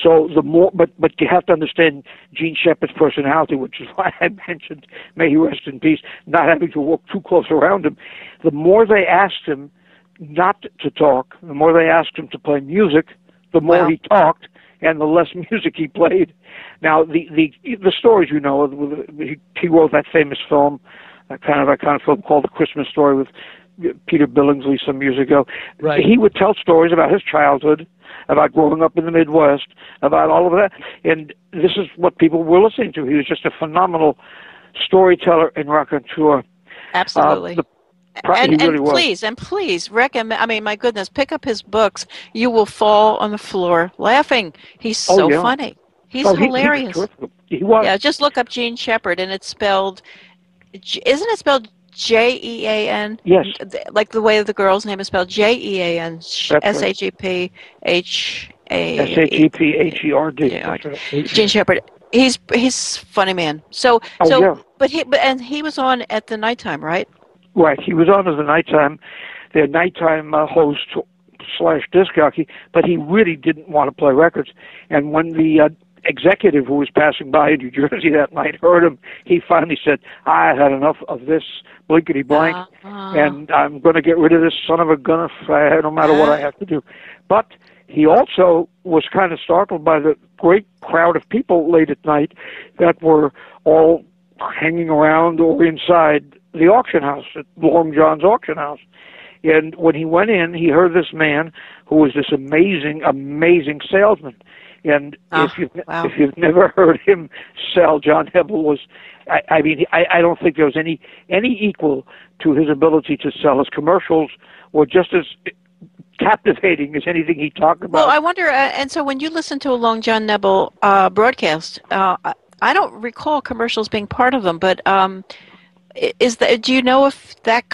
So the more, but you have to understand Gene Shepard's personality, which is why I mentioned, may he rest in peace, not having to walk too close around him. The more they asked him not to talk, the more they asked him to play music, the more he talked, and the less music he played. Now, the stories, he wrote that famous film, a kind of film called The Christmas Story with Peter Billingsley some years ago. Right. He would tell stories about his childhood, about growing up in the Midwest, about all of that. And this is what people were listening to. He was just a phenomenal storyteller and raconteur. Absolutely. Please recommend. I mean, my goodness, pick up his books. You will fall on the floor laughing. He's so funny. He's hilarious. He was. Yeah, just look up Gene Shepard, and it's spelled. Isn't it spelled Jean? Yes. Like the way the girl's name is spelled, Jean. Shagpherd. Shagpherd. Gene Shepard. He's funny man. But he was on at the nighttime, right? Right. He was on as their nighttime host / disc jockey, but he really didn't want to play records. And when the executive who was passing by in New Jersey that night heard him, he finally said, I had enough of this blankety blank, and I'm going to get rid of this son of a gun no matter what I have to do. But he also was kind of startled by the great crowd of people late at night that were all hanging around or inside the auction house, at Long John's auction house. And when he went in, he heard this man who was this amazing, amazing salesman. And if you've never heard him sell, John Nebel was, I don't think there was any equal to his ability to sell. His commercials were just as captivating as anything he talked about. Well, I wonder, and so when you listen to a Long John Nebel broadcast, I don't recall commercials being part of them, but do you know if that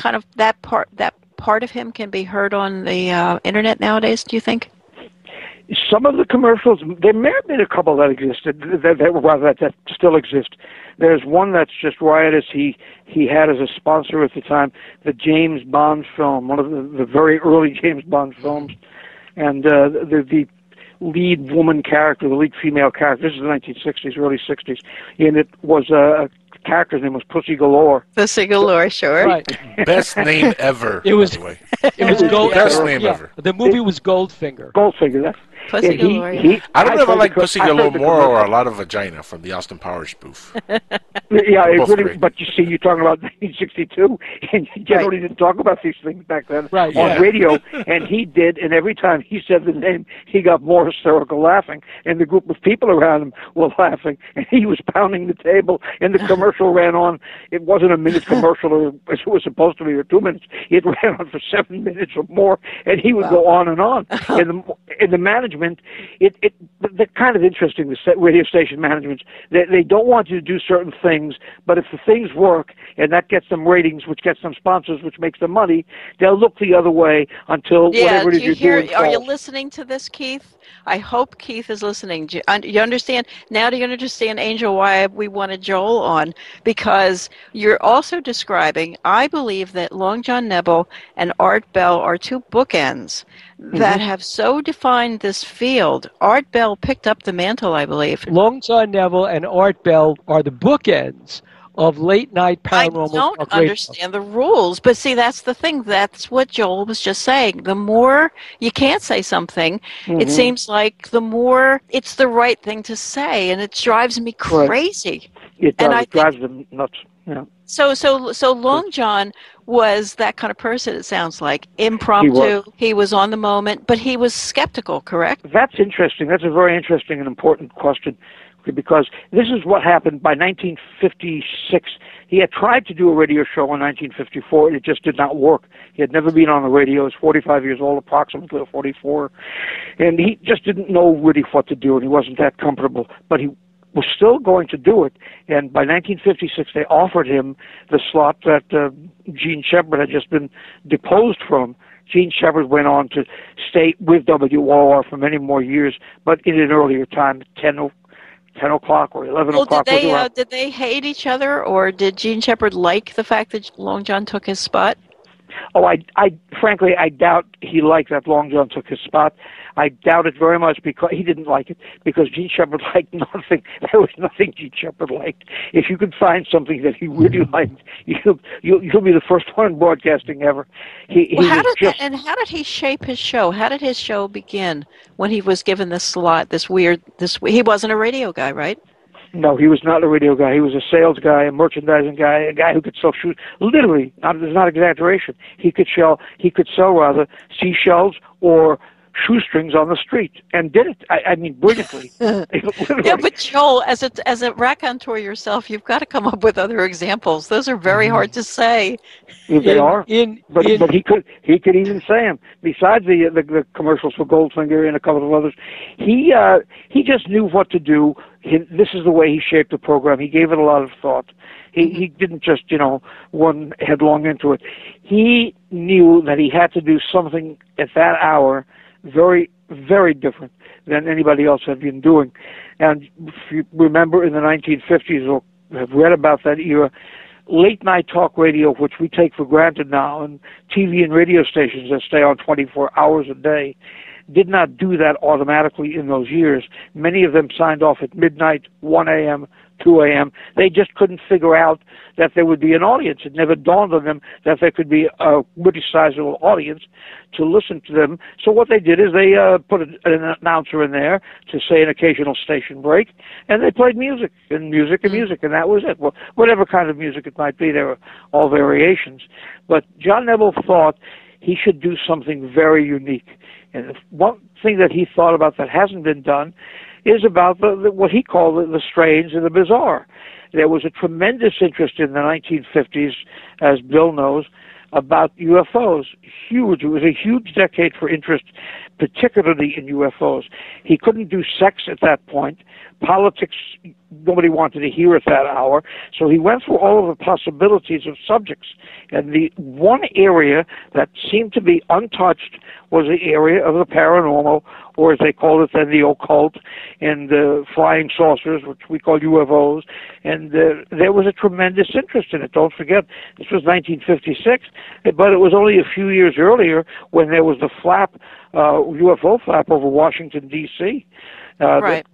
part of him can be heard on the internet nowadays, do you think? some of the commercials, there may have been a couple that existed, that still exist. There's one that's just riotous. He had as a sponsor at the time the James Bond film, one of the very early James Bond films, and the lead woman character, the lead female character, this is the 1960s, early 60s, and it was a character's name was Pussy Galore. Pussy Galore, sure. Right. Best name ever. It was. By the way. It was Gold. Best name ever. The movie was Goldfinger. Goldfinger. That's Pussy Galore. I don't know if I like heard Pussy Galore more or A Lot of Vagina from the Austin Powers spoof. Yeah, it both really, great. but you see, you're talking about 1962, and you generally didn't talk about these things back then Right, on yeah. radio, and he did, and every time he said the name, he got more hysterical laughing, and the group of people around him were laughing, and he was pounding the table, and the commercial ran on. It wasn't a minute commercial, or as it was supposed to be, or 2 minutes. It ran on for 7 minutes or more, and he would go on and on. And the management, they're kind of interesting, the radio station managements. They don't want you to do certain things, but if the things work and that gets them ratings, which gets them sponsors, which makes them money, they'll look the other way until whatever it is you're doing Are you falls. listening to this, Keith? I hope Keith is listening. Do you understand? Now do you understand, Angel, why we wanted Joel on? Because you're also describing, I believe that Long John Nebel and Art Bell are two bookends that have so defined this field. Art Bell picked up the mantle, I believe. Long John Nebel and Art Bell are the bookends of late night paranormal. I don't talk radio. understand the rules, but see, that's the thing. That's what Joel was just saying. The more you can't say something, it seems like the more it's the right thing to say, and it drives me crazy. It does. And I It drives them nuts. Yeah. So Long John was that kind of person, it sounds like. Impromptu. He was on the moment, but he was skeptical, correct? That's interesting. That's a very interesting and important question, because this is what happened by 1956. He had tried to do a radio show in 1954, and it just did not work. He had never been on the radio. He was 45 years old, approximately, or 44, and he just didn't know really what to do, and he wasn't that comfortable. But he was still going to do it, and by 1956 they offered him the slot that Gene Shepard had just been deposed from. Gene Shepard went on to stay with WWII for many more years, but in an earlier time, 10 o'clock or 11 o'clock. Did they hate each other, or did Gene Shepard like the fact that Long John took his spot? Oh, frankly, I doubt he liked that Long John took his spot. I doubt it very much because he didn't like it, because Gene Shepard liked nothing. There was nothing Gene Shepard liked. If you could find something that he really liked, you'll be the first one in broadcasting ever. How did he shape his show? How did his show begin when he was given this slot? He wasn't a radio guy, right? No, he was not a radio guy. He was a sales guy, a merchandising guy, a guy who could sell shoes. Literally, there's not exaggeration. He could sell seashells or shoestrings on the street, and did it. I mean, brilliantly. Yeah, but Joel, as a raconteur yourself, you've got to come up with other examples. Those are very hard to say. They are. But he could even say them. Besides the commercials for Goldfinger and a couple of others, he just knew what to do. This is the way he shaped the program. He gave it a lot of thought. He didn't just run headlong into it. He knew that he had to do something at that hour very, very different than anybody else had been doing. And if you remember, in the 1950s, or have read about that era, late night talk radio, which we take for granted now, and TV and radio stations that stay on 24 hours a day, did not do that automatically in those years. Many of them signed off at midnight, 1 a.m., 2 a.m. They just couldn't figure out that there would be an audience. It never dawned on them that there could be a really sizable audience to listen to them. So what they did is they put an announcer in there to say an occasional station break, and they played music, and that was it. Well, whatever kind of music it might be, there were all variations. But John Nebel thought he should do something very unique. And one thing that he thought about that hasn't been done is about what he called the strange and the bizarre. There was a tremendous interest in the 1950s, as Bill knows, about UFOs. Huge. It was a huge decade for interest, particularly in UFOs. He couldn't do sex at that point. Politics, nobody wanted to hear at that hour. So he went through all of the possibilities of subjects. And the one area that seemed to be untouched was the area of the paranormal, or as they called it then, the occult, and flying saucers, which we call UFOs. And there was a tremendous interest in it. Don't forget, this was 1956, but it was only a few years earlier when there was the UFO flap over Washington, D.C. Right.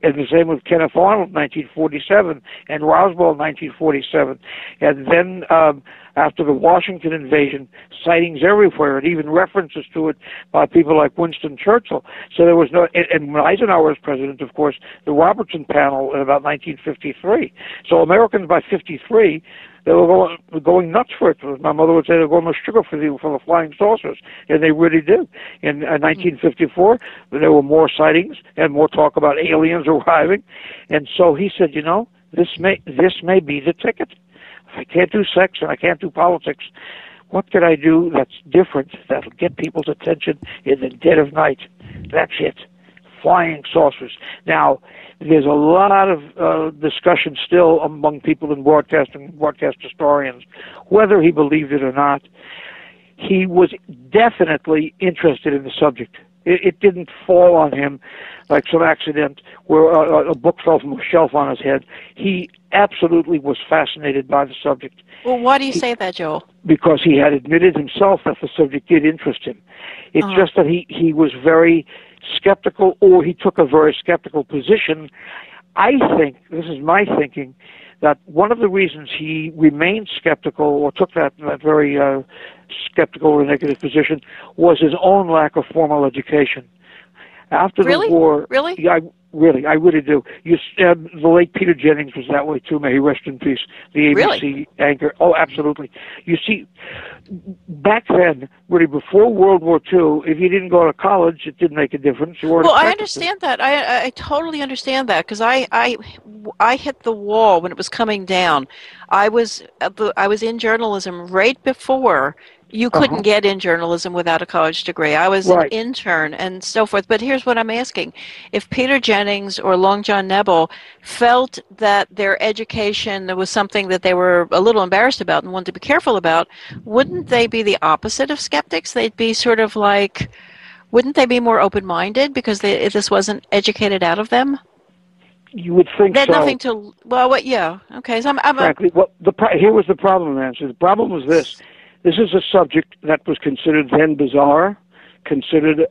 And the same with Kenneth Arnold, 1947, and Roswell, 1947. And then after the Washington invasion, sightings everywhere, and even references to it by people like Winston Churchill. So there was no, and when Eisenhower was president, of course, the Robertson panel in about 1953. So Americans by 53, they were going nuts for it. My mother would say they're going to sugar for the flying saucers, and they really do. In 1954, there were more sightings and more talk about aliens arriving, and so he said, you know, this may be the ticket. If I can't do sex and I can't do politics, what could I do that's different, that'll get people's attention in the dead of night? That's it. Flying saucers. Now, there's a lot of discussion still among people in broadcasting, broadcast historians, whether he believed it or not. He was definitely interested in the subject. It didn't fall on him like some accident where a book fell from a shelf on his head. He absolutely was fascinated by the subject. Well, why do you say that, Joel? Because he had admitted himself that the subject did interest him. It's just that he was very skeptical, or he took a very skeptical position. I think, this is my thinking, that one of the reasons he remained skeptical or took that very skeptical or negative position was his own lack of formal education. After the war, yeah, I really do. The late Peter Jennings was that way too. May he rest in peace. The ABC anchor. Oh, absolutely. You see, back then, really before World War II, if you didn't go to college, it didn't make a difference. Well, I understand that. I totally understand that, because I hit the wall when it was coming down. I was in journalism right before. You couldn't get in journalism without a college degree. I was an intern and so forth. But here's what I'm asking. If Peter Jennings or Long John Nebel felt that their education was something that they were a little embarrassed about and wanted to be careful about, wouldn't they be the opposite of skeptics? They'd be sort of like, wouldn't they be more open-minded because if this wasn't educated out of them? You would think they had so. Nothing to, well, what, yeah. Okay, so frankly, here was the problem, Nancy. The problem was this. This is a subject that was considered then bizarre, considered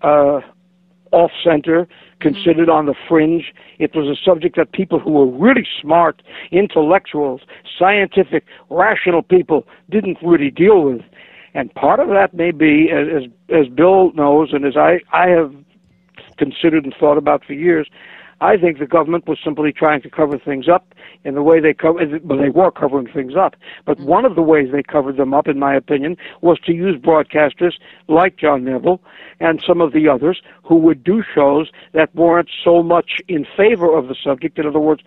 off-center, considered on the fringe. It was a subject that people who were really smart, intellectuals, scientific, rational people didn't really deal with. And part of that may be, as Bill knows and as I have considered and thought about for years, I think the government was simply trying to cover things up in the way they they were covering things up. But one of the ways they covered them up, in my opinion, was to use broadcasters like John Nebel and some of the others who would do shows that weren't so much in favor of the subject. In other words,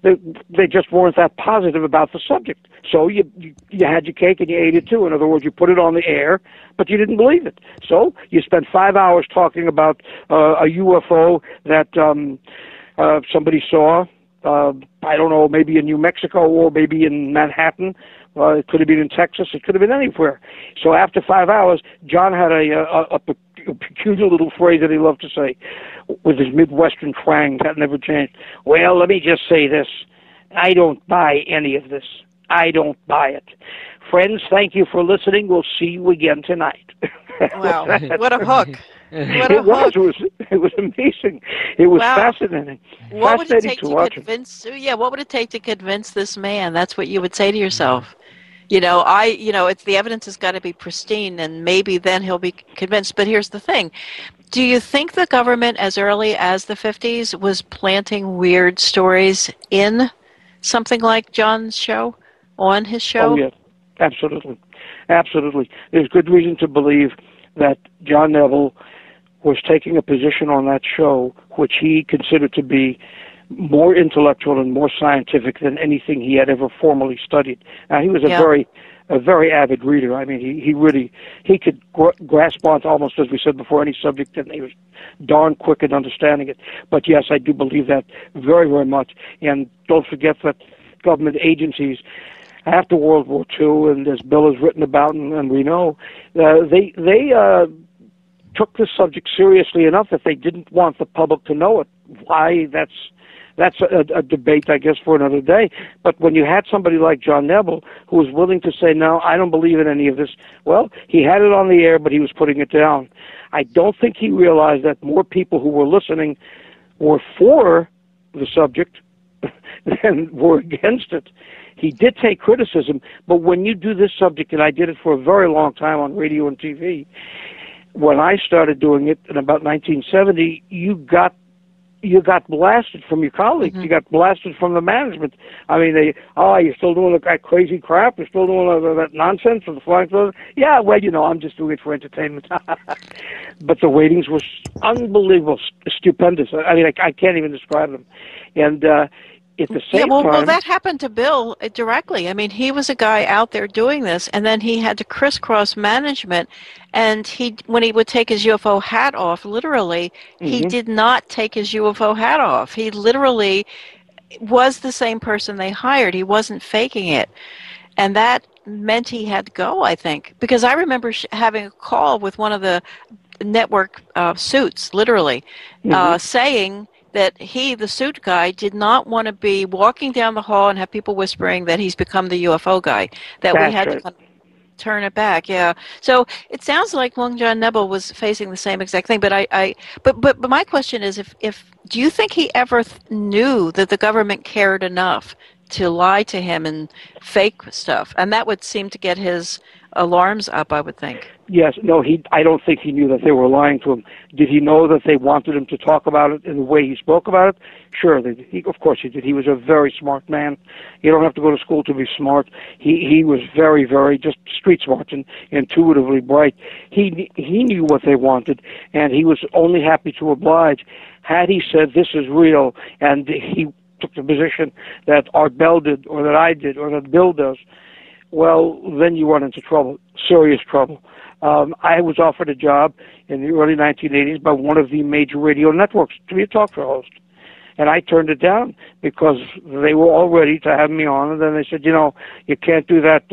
they just weren't that positive about the subject. So you had your cake and you ate it too. In other words, you put it on the air, but you didn't believe it. So you spent 5 hours talking about a UFO that somebody saw, I don't know, maybe in New Mexico or maybe in Manhattan. It could have been in Texas. It could have been anywhere. So after 5 hours, John had a peculiar little phrase that he loved to say with his Midwestern twang that never changed. Well, let me just say this. I don't buy any of this. I don't buy it. Friends, thank you for listening. We'll see you again tonight. Wow. What a hook. It was amazing. It was fascinating. What would it take to convince? Yeah, what would it take to convince this man? That's what you would say to yourself. It's the evidence has got to be pristine, and maybe then he'll be convinced. But here's the thing: do you think the government, as early as the 50s, was planting weird stories in something like John's show, on his show? Oh yes, absolutely, absolutely. There's good reason to believe that John Nebel was taking a position on that show which he considered to be more intellectual and more scientific than anything he had ever formally studied. Now, he was a very avid reader. I mean, he could grasp onto almost, as we said before, any subject, and he was darn quick in understanding it. But yes, I do believe that very, very much. And don't forget that government agencies after World War II, and as Bill has written about, and we know, they took the subject seriously enough that they didn't want the public to know it. Why? That's a debate, I guess, for another day. But when you had somebody like John Nebel who was willing to say, no, I don't believe in any of this, well, he had it on the air, but he was putting it down. I don't think he realized that more people who were listening were for the subject than were against it. He did take criticism, but when you do this subject, and I did it for a very long time on radio and TV, when I started doing it in about 1970, you got blasted from your colleagues. You got blasted from the management. I mean, you're still doing that crazy crap. You're still doing that nonsense for the flying clothes. Yeah, well, I'm just doing it for entertainment. But the ratings were unbelievable, stupendous. I mean, I can't even describe them. And at the same time... Well, that happened to Bill directly. I mean, he was a guy out there doing this, and then he had to crisscross management, and when he would take his UFO hat off, literally, he did not take his UFO hat off. He literally was the same person they hired. He wasn't faking it. And that meant he had to go, I think, because I remember having a call with one of the network suits, literally, saying that he, the suit guy, did not want to be walking down the hall and have people whispering that he's become the UFO guy, that we had to kind of turn it back. Yeah. So it sounds like Long John Nebel was facing the same exact thing. But but my question is, if do you think he ever knew that the government cared enough to lie to him and fake stuff? And that would seem to get his alarms up, I would think. Yes. No, I don't think he knew that they were lying to him. Did he know that they wanted him to talk about it in the way he spoke about it? Sure. Of course he did. He was a very smart man. You don't have to go to school to be smart. He was very, very just street smart and intuitively bright. He knew what they wanted, and he was only happy to oblige. Had he said, this is real, and he took the position that Art Bell did, or that I did, or that Bill does, well, then you run into trouble, serious trouble. I was offered a job in the early 1980s by one of the major radio networks to be a talk show host. And I turned it down because they were all ready to have me on. And then they said, you can't do that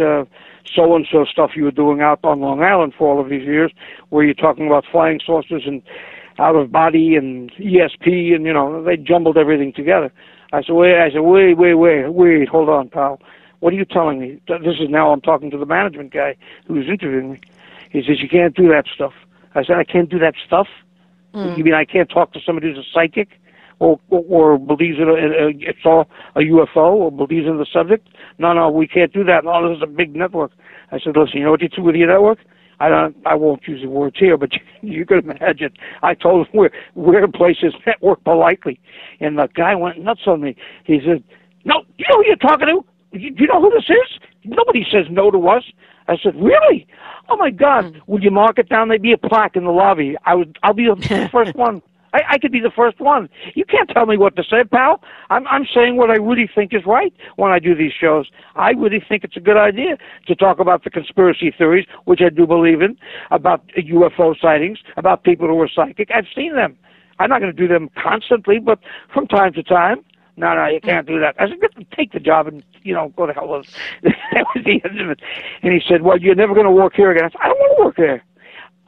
so-and-so stuff you were doing out on Long Island for all of these years, where you're talking about flying saucers and out-of-body and ESP, and, they jumbled everything together. I said, wait, hold on, pal. What are you telling me? This is now I'm talking to the management guy who's interviewing me. He says, you can't do that stuff. I said, I can't do that stuff? You mean I can't talk to somebody who's a psychic or believes it's all a UFO or believes in the subject? No, we can't do that. No, this is a big network. I said, listen, you know what you do with your network? I won't use the words here, but you can imagine. I told him we're in places network politely. And the guy went nuts on me. He said, no, you know who you're talking to? Do you know who this is? Nobody says no to us. I said, really? Oh, my God. Would you mark it down? There'd be a plaque in the lobby. I'll be the first one. I could be the first one. You can't tell me what to say, pal. I'm saying what I really think is right when I do these shows. I really think it's a good idea to talk about the conspiracy theories, which I do believe in, about UFO sightings, about people who are psychic. I've seen them. I'm not going to do them constantly, but from time to time. No, you can't do that. I said, take the job and, go to hell with it. That was the end of it. And he said, well, you're never going to work here again. I said, I don't want to work there.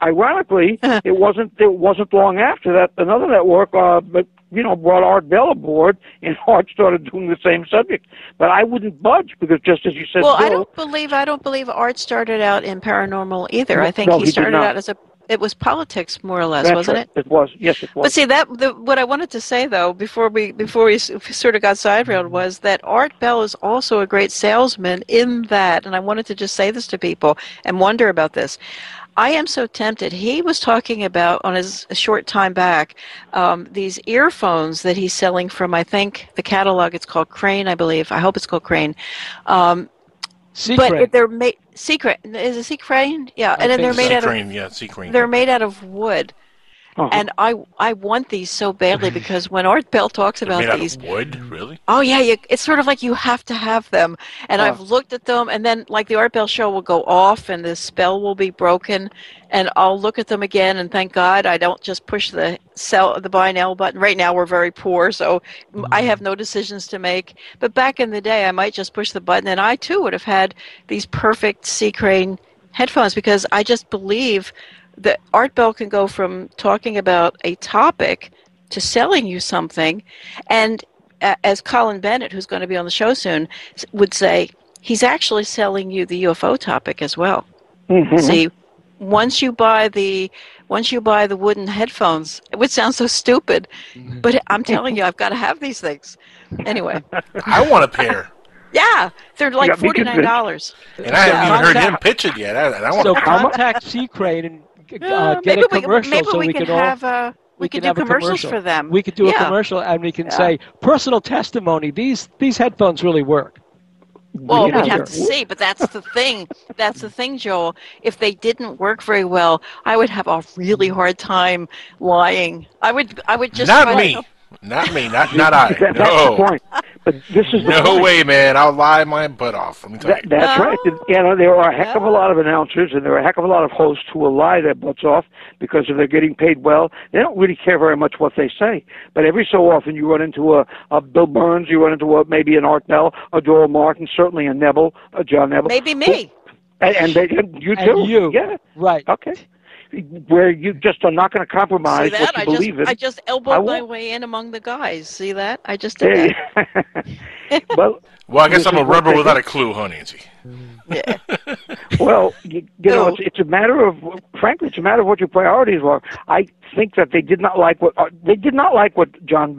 Ironically, it wasn't long after that another network, brought Art Bell aboard, and Art started doing the same subject. But I wouldn't budge because, just as you said, well, Bill, I don't believe Art started out in paranormal either. I think he started out as it was politics, more or less, wasn't it? It was. Yes, it was. But see, what I wanted to say, though, before we sort of got sidetracked, was that Art Bell is also a great salesman in that, and I wanted to just say this to people and wonder about this. I am so tempted. He was talking about, on his short time back, these earphones that he's selling from, I think, the catalog, it's called Crane, I believe. I hope it's called Crane. But they're made secret. Is it C-Crane? Yeah, and then they're made out of C-Crane. They're made out of wood. Uh-huh. And I want these so badly because when Art Bell talks about these, out of wood, really? Oh yeah, it's sort of like you have to have them. And I've looked at them, and then like the Art Bell show will go off, and the spell will be broken, and I'll look at them again, and thank God I don't just push the buy now button. Right now we're very poor, so I have no decisions to make. But back in the day, I might just push the button, and I too would have had these perfect C-Crane headphones because I just believe the Art Bell can go from talking about a topic to selling you something, and as Colin Bennett, who's going to be on the show soon, would say, he's actually selling you the UFO topic as well. Mm-hmm. See, once you buy the wooden headphones, it would sound so stupid, but I'm telling you, I've got to have these things. Anyway, I want a pair. yeah, they're like $49. And I haven't even heard him pitch it yet. I want So to contact C. Crane and get a commercial maybe so we we can can all. have we could do commercials for them. We could do a commercial, and we can say personal testimony. These headphones really work. Well, we'd have to see, but that's the thing. That's the thing, Joel. If they didn't work very well, I would have a really hard time lying. I would just not me. Not I. That's the point. But this is no way, man. I'll lie my butt off. Let me tell you. That's right. You know, there are a heck of a lot of announcers, and there are a heck of a lot of hosts who will lie their butts off because if they're getting paid well, they don't really care very much what they say. But every so often, you run into a Bill Burns, you run into maybe an Art Bell, a Joel Martin, certainly a Nebel, a John Nebel. Maybe me. And you too. And you. Yeah. Right. Okay. Where you just are not going to compromise See that? what you believe in. I just elbowed my way in among the guys. See that? I just did that. well, I guess I'm a rebel without a clue, huh, Nancy? Yeah. Well, you know, it's a matter of, frankly, it's a matter of what your priorities were. I think that they did not like what John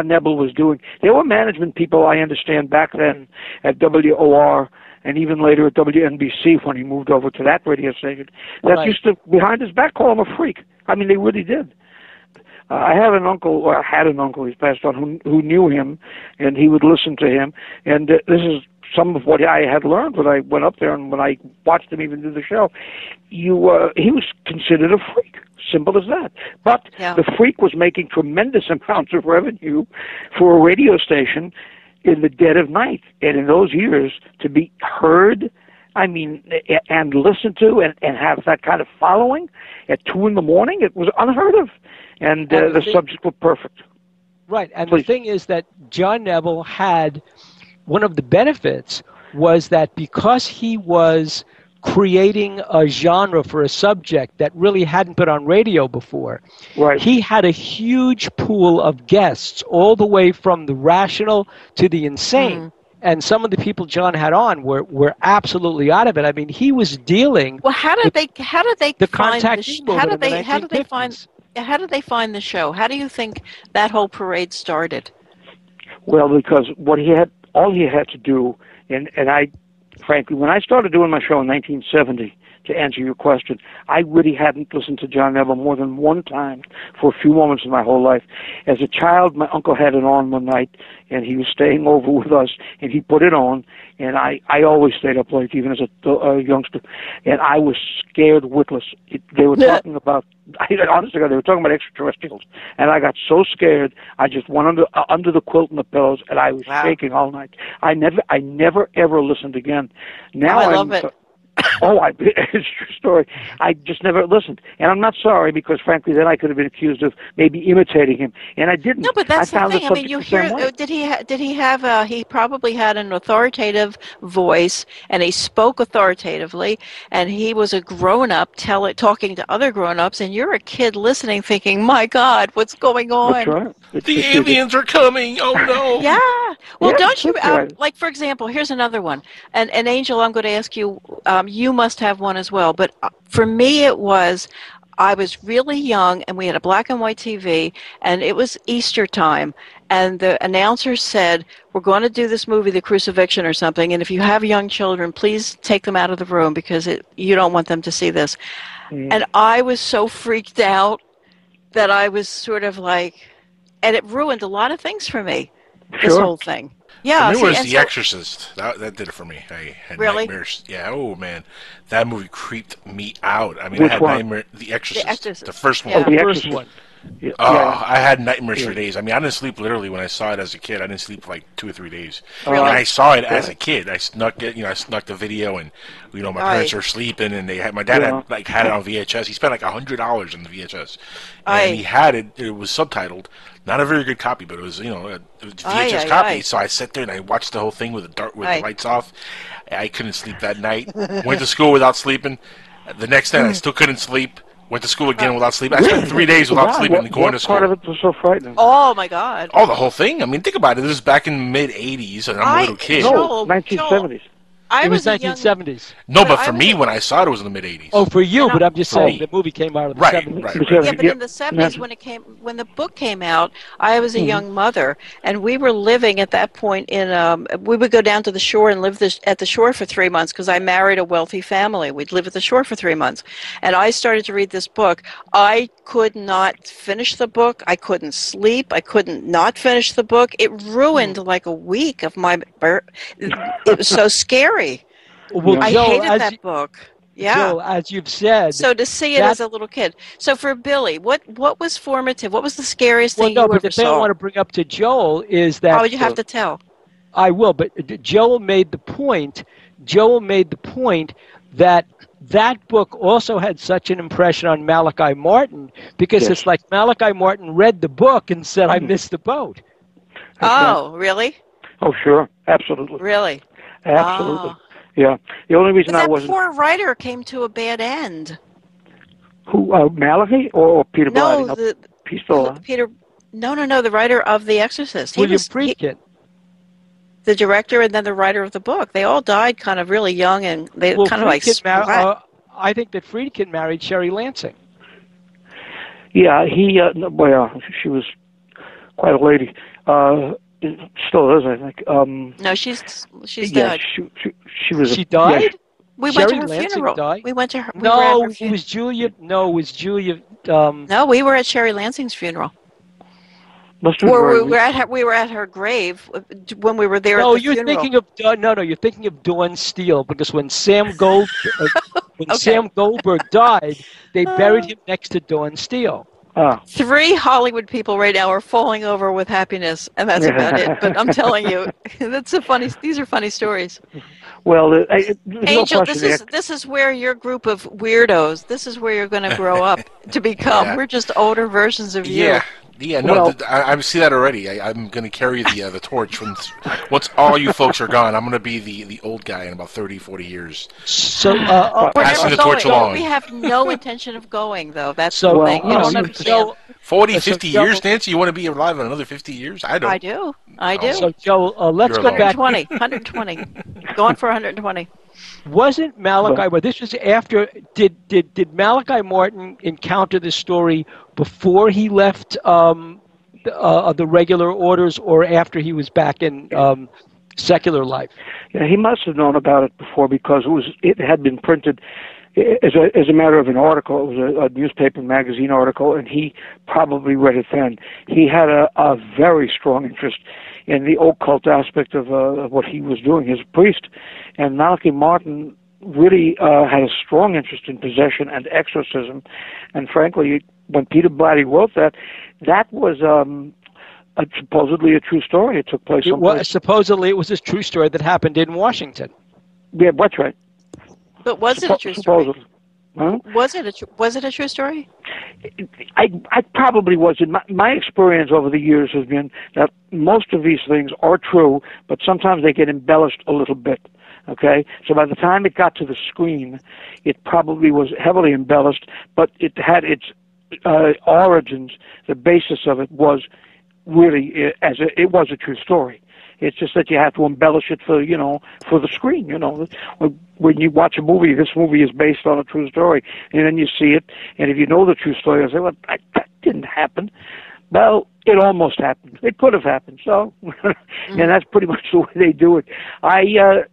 Nebel was doing. There were management people, I understand, back then at WOR. And even later at WNBC when he moved over to that radio station, that used to, behind his back, call him a freak. I mean, they really did. I had an uncle, he's passed on, who knew him, and he would listen to him. And this is some of what I had learned when I went up there and when I watched him even do the show. He was considered a freak. Simple as that. But the freak was making tremendous amounts of revenue for a radio station in the dead of night. And in those years, to be heard, I mean, and listened to and have that kind of following at 2 a.m, it was unheard of. And the subject was perfect. Right. And the thing is that John Nebel had, one of the benefits was that because he was creating a genre for a subject that really hadn't been on radio before. Right. He had a huge pool of guests, all the way from the rational to the insane. And some of the people John had on were absolutely out of it. I mean, he was dealing. Well, how did they the find contact how did they find the show? How do you think that whole parade started? Well, because all he had to do, and I. Frankly, when I started doing my show in 1970, to answer your question, I really hadn't listened to John Nebel more than one time for a few moments in my whole life. As a child, my uncle had it on one night, and he was staying over with us, and he put it on, and I always stayed up late, even as a youngster, and I was scared witless. They were talking about, honestly, they were talking about extraterrestrials, and I got so scared, I just went under the quilt and the pillows, and I was shaking all night. I never ever listened again. Now I love it. It's a true story. I just never listened, and I'm not sorry because, frankly, then I could have been accused of maybe imitating him, and I didn't. No, but that's I the thing. I mean, you hear? Did he have? He probably had an authoritative voice, and he spoke authoritatively, and he was a grown-up talking to other grown-ups, and you're a kid listening, thinking, "My God, what's going on?" That's right. The aliens are coming. Oh no. Yeah. Well, don't you right. like, for example? Here's another one. And Angel, I'm going to ask you. You must have one as well. But for me, I was really young, and we had a black and white TV, and it was Easter time, and the announcer said, "We're going to do this movie, The Crucifixion or something, and if you have young children, please take them out of the room because you don't want them to see this." And I was so freaked out that I was sort of like, and it ruined a lot of things for me, this whole thing. Yeah, for me, it was The Exorcist. That did it for me. I had nightmares. Yeah, oh man, that movie creeped me out. I mean, I had nightmares. The Exorcist, the first one. Yeah. The first one. I had nightmares for days. I mean, I didn't sleep literally when I saw it as a kid. I didn't sleep for like 2 or 3 days. And I saw it as a kid. I snuck it. I snuck the video, and my parents were sleeping, and my dad had it on VHS. He spent like $100 on the VHS, and he had it. It was subtitled. Not a very good copy, but it was a VHS copy. So I sat there and I watched the whole thing with the lights off. I couldn't sleep that night. Went to school without sleeping. The next night, I still couldn't sleep. Went to school again without sleep. I spent 3 days without sleeping and going to school. What part of it was so frightening? Oh, my God. Oh, the whole thing? I mean, think about it. This is back in mid-'80s, and I'm a little kid. No, 1970s. It was 1970s. No, but for me, when I saw it, it was in the mid-'80s. Oh, for you, but I'm just saying the movie came out of the 70s. Right. Yeah, but in the 70s, when the book came out, I was a young mother, and we were living at that point in. We would go down to the shore and live at the shore for 3 months because I married a wealthy family. We'd live at the shore for 3 months, and I started to read this book. I could not finish the book. I couldn't sleep. I couldn't not finish the book. It ruined like a week of my. It was so scary. Well, I Joel, hated that book. Yeah. Joel, as you've said. So to see it as a little kid. So for Billy, what was formative? What was the scariest thing you ever saw? But the thing I want to bring up to Joel is that. Oh, you have to tell. I will, but Joel made the point. That that book also had such an impression on Malachi Martin because it's like Malachi Martin read the book and said, "I missed the boat." Oh, really? Oh, sure, absolutely. Really? Absolutely. Yeah. The only reason I wasn't. That poor writer came to a bad end. Who, Malachi or Peter Blatty? No, Peter. No, the writer of The Exorcist. William Friedkin. The director and then the writer of the book. They all died kind of really young, and they kind of like. I think that Friedkin married Sherry Lansing. Yeah, she was quite a lady. Still is, I think. No, she's dead. She was. She died. Yeah, we Sherry went to her Lansing funeral. Died? We went to her. No, it was Julia. No, it was Julia. No, we were at Sherry Lansing's funeral. Or we were at her grave when we were there. No, at the you're funeral. thinking of you're thinking of Dawn Steele because when Sam Goldberg died, they buried him next to Dawn Steele. 3 Hollywood people right now are falling over with happiness, and that's about it. But I'm telling you, these are funny stories. Well, Angel, this is where your group of weirdos. This is where you're going to grow up to become. Yeah. We're just older versions of you. Yeah, no, I see that already. I'm going to carry the torch. Once all you folks are gone, I'm going to be the old guy in about 30, 40 years. So, passing the torch along. We have no intention of going, though. That's so, the thing. You don't understand. 40, 50 years, Nancy? You want to be alive in another 50 years? I don't. I do. So, Joe, let's go back. 120. Going for 120. Wasn't Malachi? But this was after. Did Malachi Martin encounter this story before he left the regular orders, or after he was back in secular life? Yeah, he must have known about it before because it had been printed as a matter of an article. It was a newspaper magazine article, and he probably read it then. He had a very strong interest in the occult aspect of what he was doing as a priest. And Malachi Martin really had a strong interest in possession and exorcism. And frankly, when Peter Blatty wrote that was supposedly a true story. It took place supposedly it was a true story that happened in Washington. Yeah, that's right. But was it a true story? Supposedly. Huh? Was it a true story? I probably wasn't. My experience over the years has been that most of these things are true, but sometimes they get embellished a little bit. Okay, so by the time it got to the screen, it probably was heavily embellished, but it had its origins. The basis of it was really it was a true story. It's just that you have to embellish it for the screen. When you watch a movie, this movie is based on a true story, and then you see it, and if you know the true story, you say, "Well, that didn't happen." Well, it almost happened. It could have happened. So, and that's pretty much the way they do it. I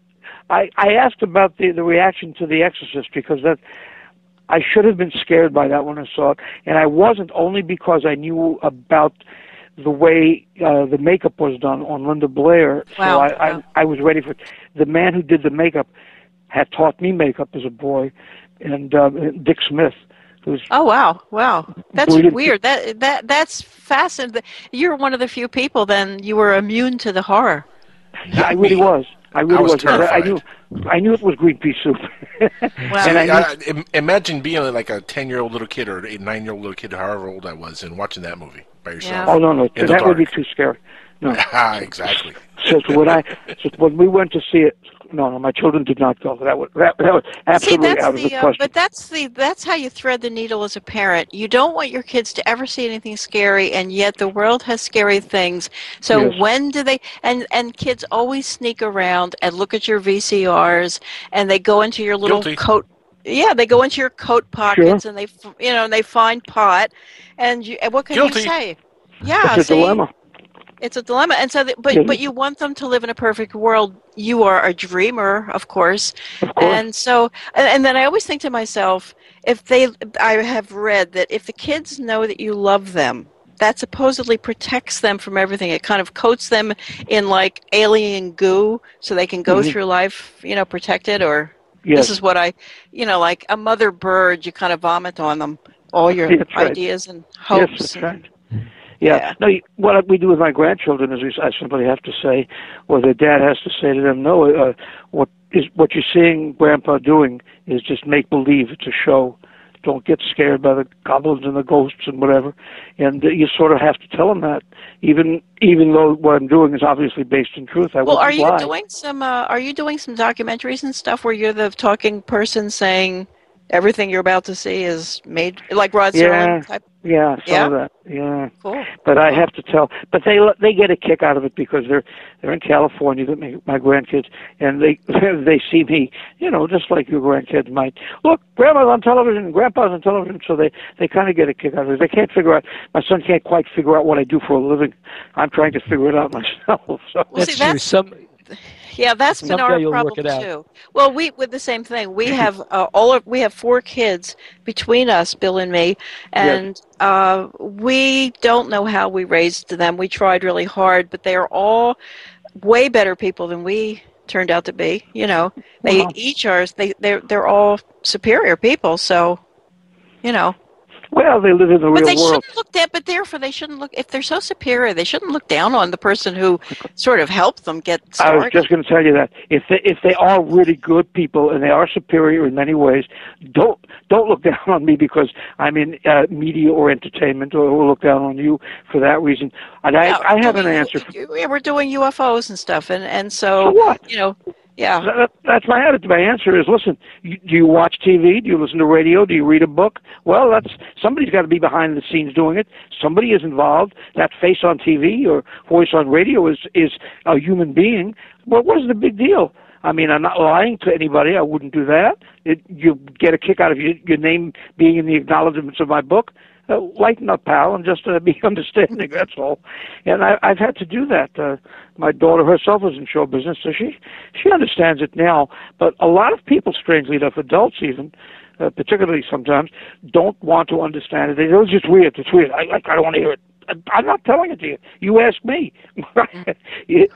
asked about the reaction to The Exorcist because I should have been scared by that when I saw it, and I wasn't, only because I knew about the way the makeup was done on Linda Blair. Wow. So I was ready for it. The man who did the makeup had taught me makeup as a boy, and Dick Smith. Oh wow, that's weird. That's fascinating. You're one of the few people. Then you were immune to the horror. I really was. I was. Terrified. I knew it was green pea soup. Wow. And imagine being like a 10-year-old little kid or a 9-year-old little kid, however old I was, and watching that movie by yourself. Yeah. Oh no, that would be too scary. No, exactly. So when we went to see it, My children did not go. That was absolutely out of the question. But that's how you thread the needle as a parent. You don't want your kids to ever see anything scary, and yet the world has scary things. So Yes. when do they? And kids always sneak around and look at your VCRs, and they go into your little coat. Yeah, they go into your coat pockets, and they find pot, and what can you say? Yeah, it's a dilemma. It's a dilemma, and so, but you want them to live in a perfect world. You are a dreamer, of course, and so, and then I always think to myself, I have read that if the kids know that you love them, that supposedly protects them from everything. It kind of coats them in like alien goo, so they can go through life, protected. Or this is what like a mother bird, you kind of vomit on them all your ideas and hopes. Yes, that's right. Yeah. No, what we do with my grandchildren is I simply have to say, or their dad has to say to them, no, what you're seeing Grandpa doing is just make believe. It's a show. Don't get scared by the goblins and the ghosts and whatever. And you sort of have to tell them that, even though what I'm doing is obviously based in truth. Are you doing some documentaries and stuff where you're the talking person saying everything you're about to see is made, like Rod Serling type? Yeah, some of that. Yeah. Cool. But I have to tell. But they get a kick out of it because they're in California, my grandkids, and they see me, just like your grandkids might. Look, Grandma's on television, Grandpa's on television, so they kind of get a kick out of it. They can't figure out. My son can't quite figure out what I do for a living. I'm trying to figure it out myself. So. That's true. Yeah, that's been our problem too. Well, with the same thing, we have we have 4 kids between us, Bill and me, and we don't know how we raised them. We tried really hard, but they are all way better people than we turned out to be. They each are. They're all superior people. So, Well, they live in the real world. But they shouldn't look down. But therefore, they shouldn't look. If they're so superior, they shouldn't look down on the person who sort of helped them get started. I was just going to tell you that if they are really good people and they are superior in many ways, don't look down on me because I'm in media or entertainment, or look down on you for that reason. And I have an answer. We're doing UFOs and stuff, and so what? Yeah. That's my attitude. My answer is, listen, do you watch TV? Do you listen to radio? Do you read a book? Well, somebody's got to be behind the scenes doing it. Somebody is involved. That face on TV or voice on radio is a human being. Well, what is the big deal? I mean, I'm not lying to anybody. I wouldn't do that. You get a kick out of your name being in the acknowledgments of my book. Lighten up, pal, and just be understanding, that's all. And I've had to do that. My daughter herself is in show business, so she understands it now. But a lot of people, strangely enough, adults even, particularly sometimes, don't want to understand it. They go, it's just weird, it's weird. I don't want to hear it. I'm not telling it to you. You asked me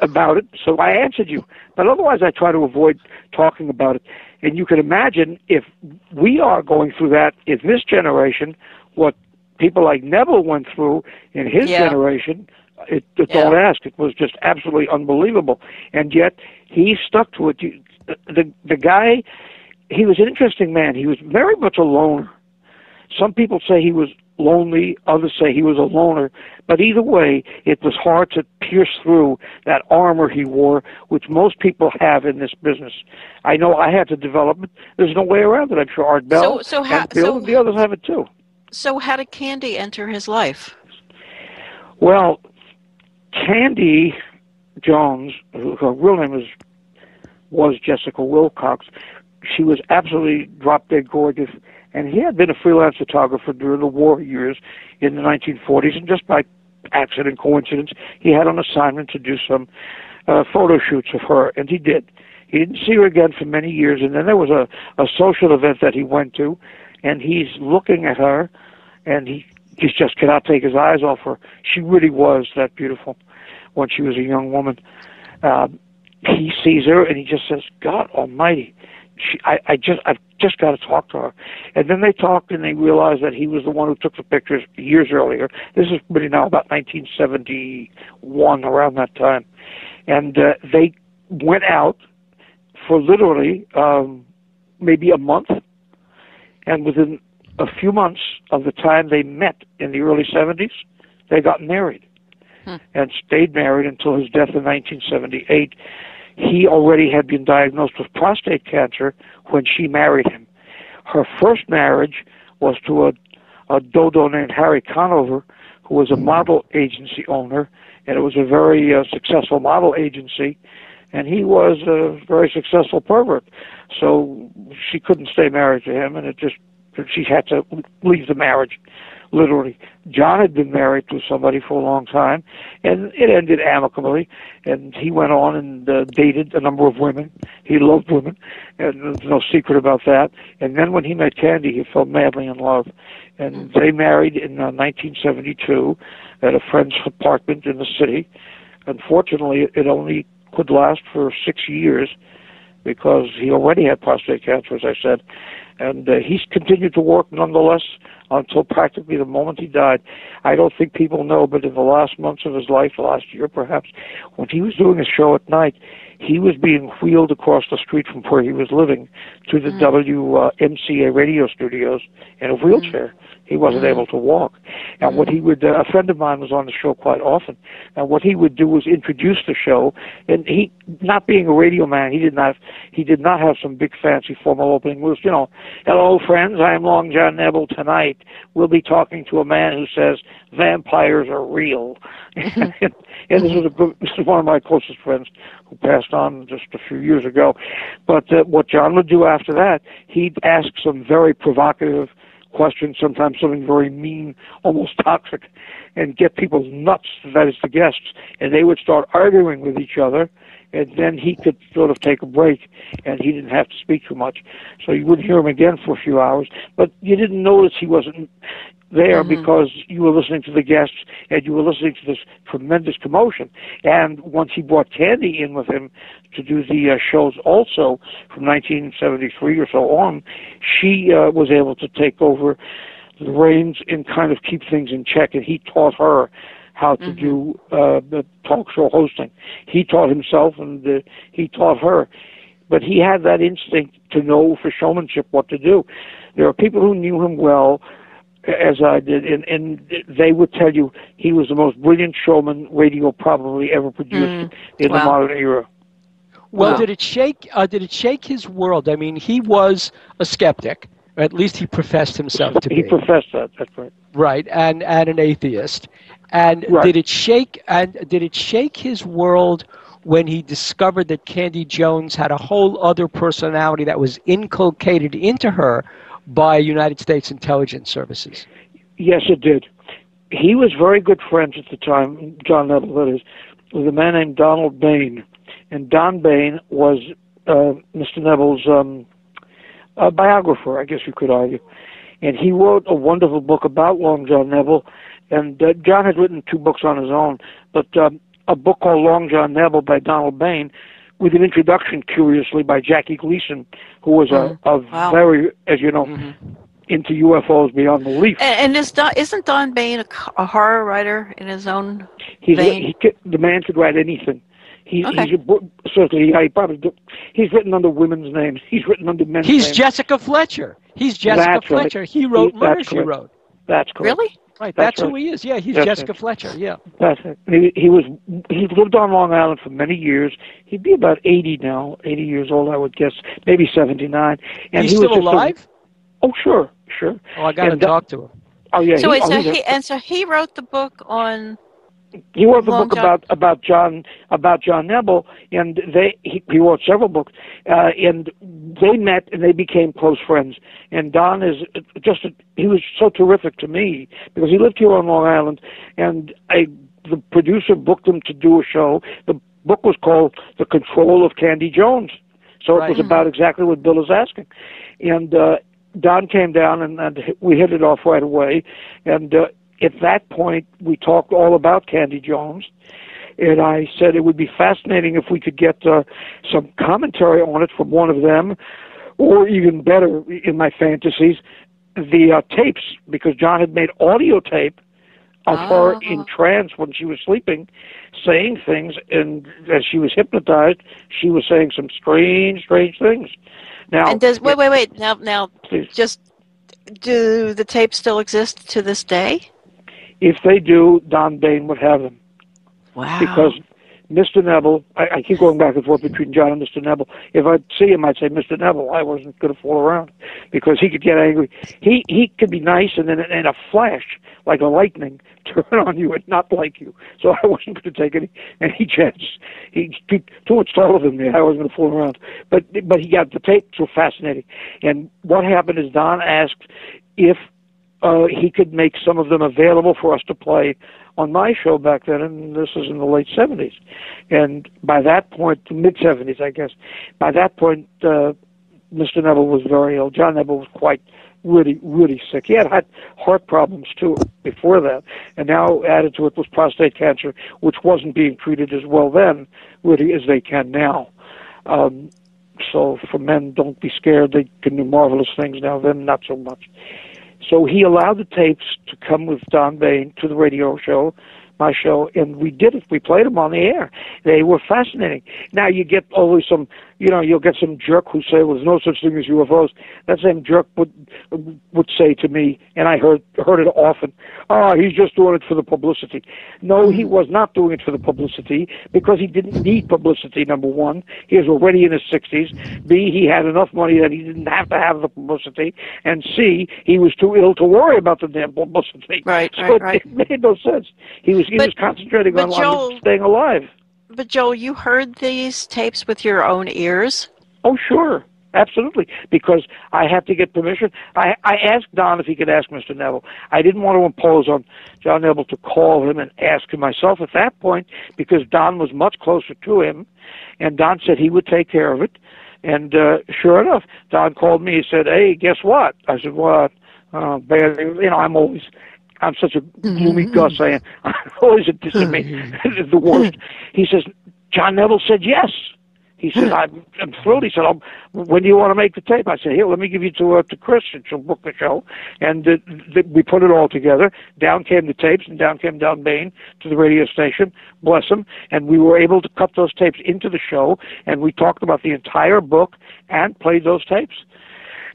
about it, so I answered you. But otherwise, I try to avoid talking about it. And you can imagine if we are going through that in this generation, what people like Nebel went through in his generation, don't ask. It was just absolutely unbelievable. And yet, he stuck to it. The guy, he was an interesting man. He was very much a loner. Some people say he was lonely, others say he was a loner. But either way, it was hard to pierce through that armor he wore, which most people have in this business. I know I had to develop it. There's no way around it. I'm sure Art Bell and Bill and the others have it too. So how did Candy enter his life? Well, Candy Jones, her real name was Jessica Wilcox. She was absolutely drop-dead gorgeous, and he had been a freelance photographer during the war years in the 1940s, and just by accident, coincidence, he had an assignment to do some photo shoots of her, and he did. He didn't see her again for many years, and then there was a social event that he went to, and he's looking at her, and he just cannot take his eyes off her. She really was that beautiful when she was a young woman. He sees her, and he just says, God almighty, I've just got to talk to her. And then they talked, and they realized that he was the one who took the pictures years earlier. This is really now about 1971, around that time. And they went out for literally maybe a month, and within a few months of the time they met in the early 70s, they got married and stayed married until his death in 1978. he already had been diagnosed with prostate cancer when she married him. Her first marriage was to a dodo named Harry Conover, who was a model agency owner, and it was a very successful model agency, and he was a very successful pervert. So she couldn't stay married to him, and she had to leave the marriage, literally. John had been married to somebody for a long time, and it ended amicably, and he went on and dated a number of women. He loved women, and there's no secret about that. And then when he met Candy, he fell madly in love, and they married in 1972 at a friend's apartment in the city. Unfortunately, it only could last for 6 years, because he already had prostate cancer, as I said, and he's continued to work nonetheless until practically the moment he died. I don't think people know, but in the last months of his life, last year perhaps, when he was doing a show at night, he was being wheeled across the street from where he was living to the WMCA radio studios in a wheelchair. He wasn't able to walk. And what he would, a friend of mine was on the show quite often, and what he would do was introduce the show, and he, not being a radio man, he did not have some big fancy formal opening. It was, hello friends, I am Long John Nebel. Tonight we'll be talking to a man who says vampires are real. And this is one of my closest friends who passed on just a few years ago. But what John would do after that, he'd ask some very provocative questions, sometimes something very mean, almost toxic, and get people nuts, that is the guests, and they would start arguing with each other, and then he could sort of take a break, and he didn't have to speak too much. So you wouldn't hear him again for a few hours, but you didn't notice he wasn't there because you were listening to the guests, and you were listening to this tremendous commotion. And once he brought Candy in with him to do the shows also from 1973 or so on, she was able to take over the reins and kind of keep things in check, and he taught her how to do the talk show hosting. He taught himself, and he taught her. But he had that instinct to know for showmanship what to do. There are people who knew him well, as I did, and they would tell you he was the most brilliant showman radio probably ever produced in the modern era. Well, did it shake his world? I mean, he was a skeptic, or at least he professed himself to be. He professed that. That's right. Right, and an atheist. And did it shake his world when he discovered that Candy Jones had a whole other personality that was inculcated into her by United States intelligence services? Yes, it did. He was very good friends at the time, John Nebel, that is, with a man named Donald Bain. And Don Bain was Mr. Nebel's biographer, I guess you could argue. And he wrote a wonderful book about Long John Nebel. And John had written 2 books on his own, but a book called Long John Nebel by Donald Bain, with an introduction, curiously, by Jackie Gleason, who was very, as you know, into UFOs beyond belief. And isn't Don Bain a horror writer in his own vein? The man could write anything. He's written under women's names. He's written under men's names. He's Jessica Fletcher. Fletcher. Right. He wrote Murder, She Wrote. That's correct. Really? Right, that's who he is. Yeah, he's Jessica Fletcher. Yeah, that's it. He lived on Long Island for many years. He'd be about 80 now, 80 years old, I would guess, maybe 79. And he's still alive? Oh, sure. Oh, I got to talk to him. Oh, yeah. So he wrote the book on. He wrote the book about John Nebel, and he wrote several books, and they met and they became close friends. And Don is he was so terrific to me because he lived here on Long Island, and the producer booked him to do a show. The book was called The Control of Candy Jones, so it was about exactly what Bill is asking. And Don came down, and we hit it off right away, and at that point, we talked all about Candy Jones, and I said it would be fascinating if we could get some commentary on it from one of them, or even better, in my fantasies, the tapes, because John had made audio tape of her in trance when she was sleeping, saying things, and as she was hypnotized, she was saying some strange things. Now, and wait. Now, please. Just do the tapes still exist to this day? If they do, Don Bain would have them. Wow. Because Mr. Nebel, I keep going back and forth between John and Mr. Nebel. If I'd see him, I'd say, Mr. Nebel, I wasn't going to fool around, because he could get angry. He could be nice, and then in a flash, like a lightning, turn on you and not like you. So I wasn't going to take any chance. He's too much taller than me. I wasn't going to fool around. But he got the tapes were fascinating. And what happened is Don asked if he could make some of them available for us to play on my show back then, and this was in the late 70s. And by that point, mid-70s, I guess, by that point, Mr. Nebel was very ill. John Nebel was quite really, really sick. He had heart problems, too, before that. And now added to it was prostate cancer, which wasn't being treated as well then, really, as they can now. So for men, don't be scared. They can do marvelous things now. Then, not so much. So he allowed the tapes to come with Don Bain to the radio show, my show, and we did it. We played them on the air. They were fascinating. Now you get always some, you'll get some jerk who say, well, there's no such thing as UFOs. That same jerk would say to me, and I heard it often, he's just doing it for the publicity. No, he was not doing it for the publicity, because he didn't need publicity, number one. He was already in his 60s. B, he had enough money that he didn't have to have the publicity. And C, he was too ill to worry about the damn publicity. Right. It made no sense. He was concentrating on staying alive. But Joel, you heard these tapes with your own ears? Oh, sure. Absolutely. Because I had to get permission. I asked Don if he could ask Mr. Nebel. I didn't want to impose on John Nebel to call him and ask him myself at that point, because Don was much closer to him, and Don said he would take care of it. And sure enough, Don called me. He said, hey, guess what? I said, what? Bad. I'm such a gloomy Gus. I am. I'm always a diss me. The worst. He says, John Nebel said yes. He said, I'm thrilled. He said, when do you want to make the tape? I said, here, let me give you to Chris, and she'll book the show. And we put it all together. Down came the tapes, and down came Don Bain to the radio station, bless him. And we were able to cut those tapes into the show, and we talked about the entire book and played those tapes.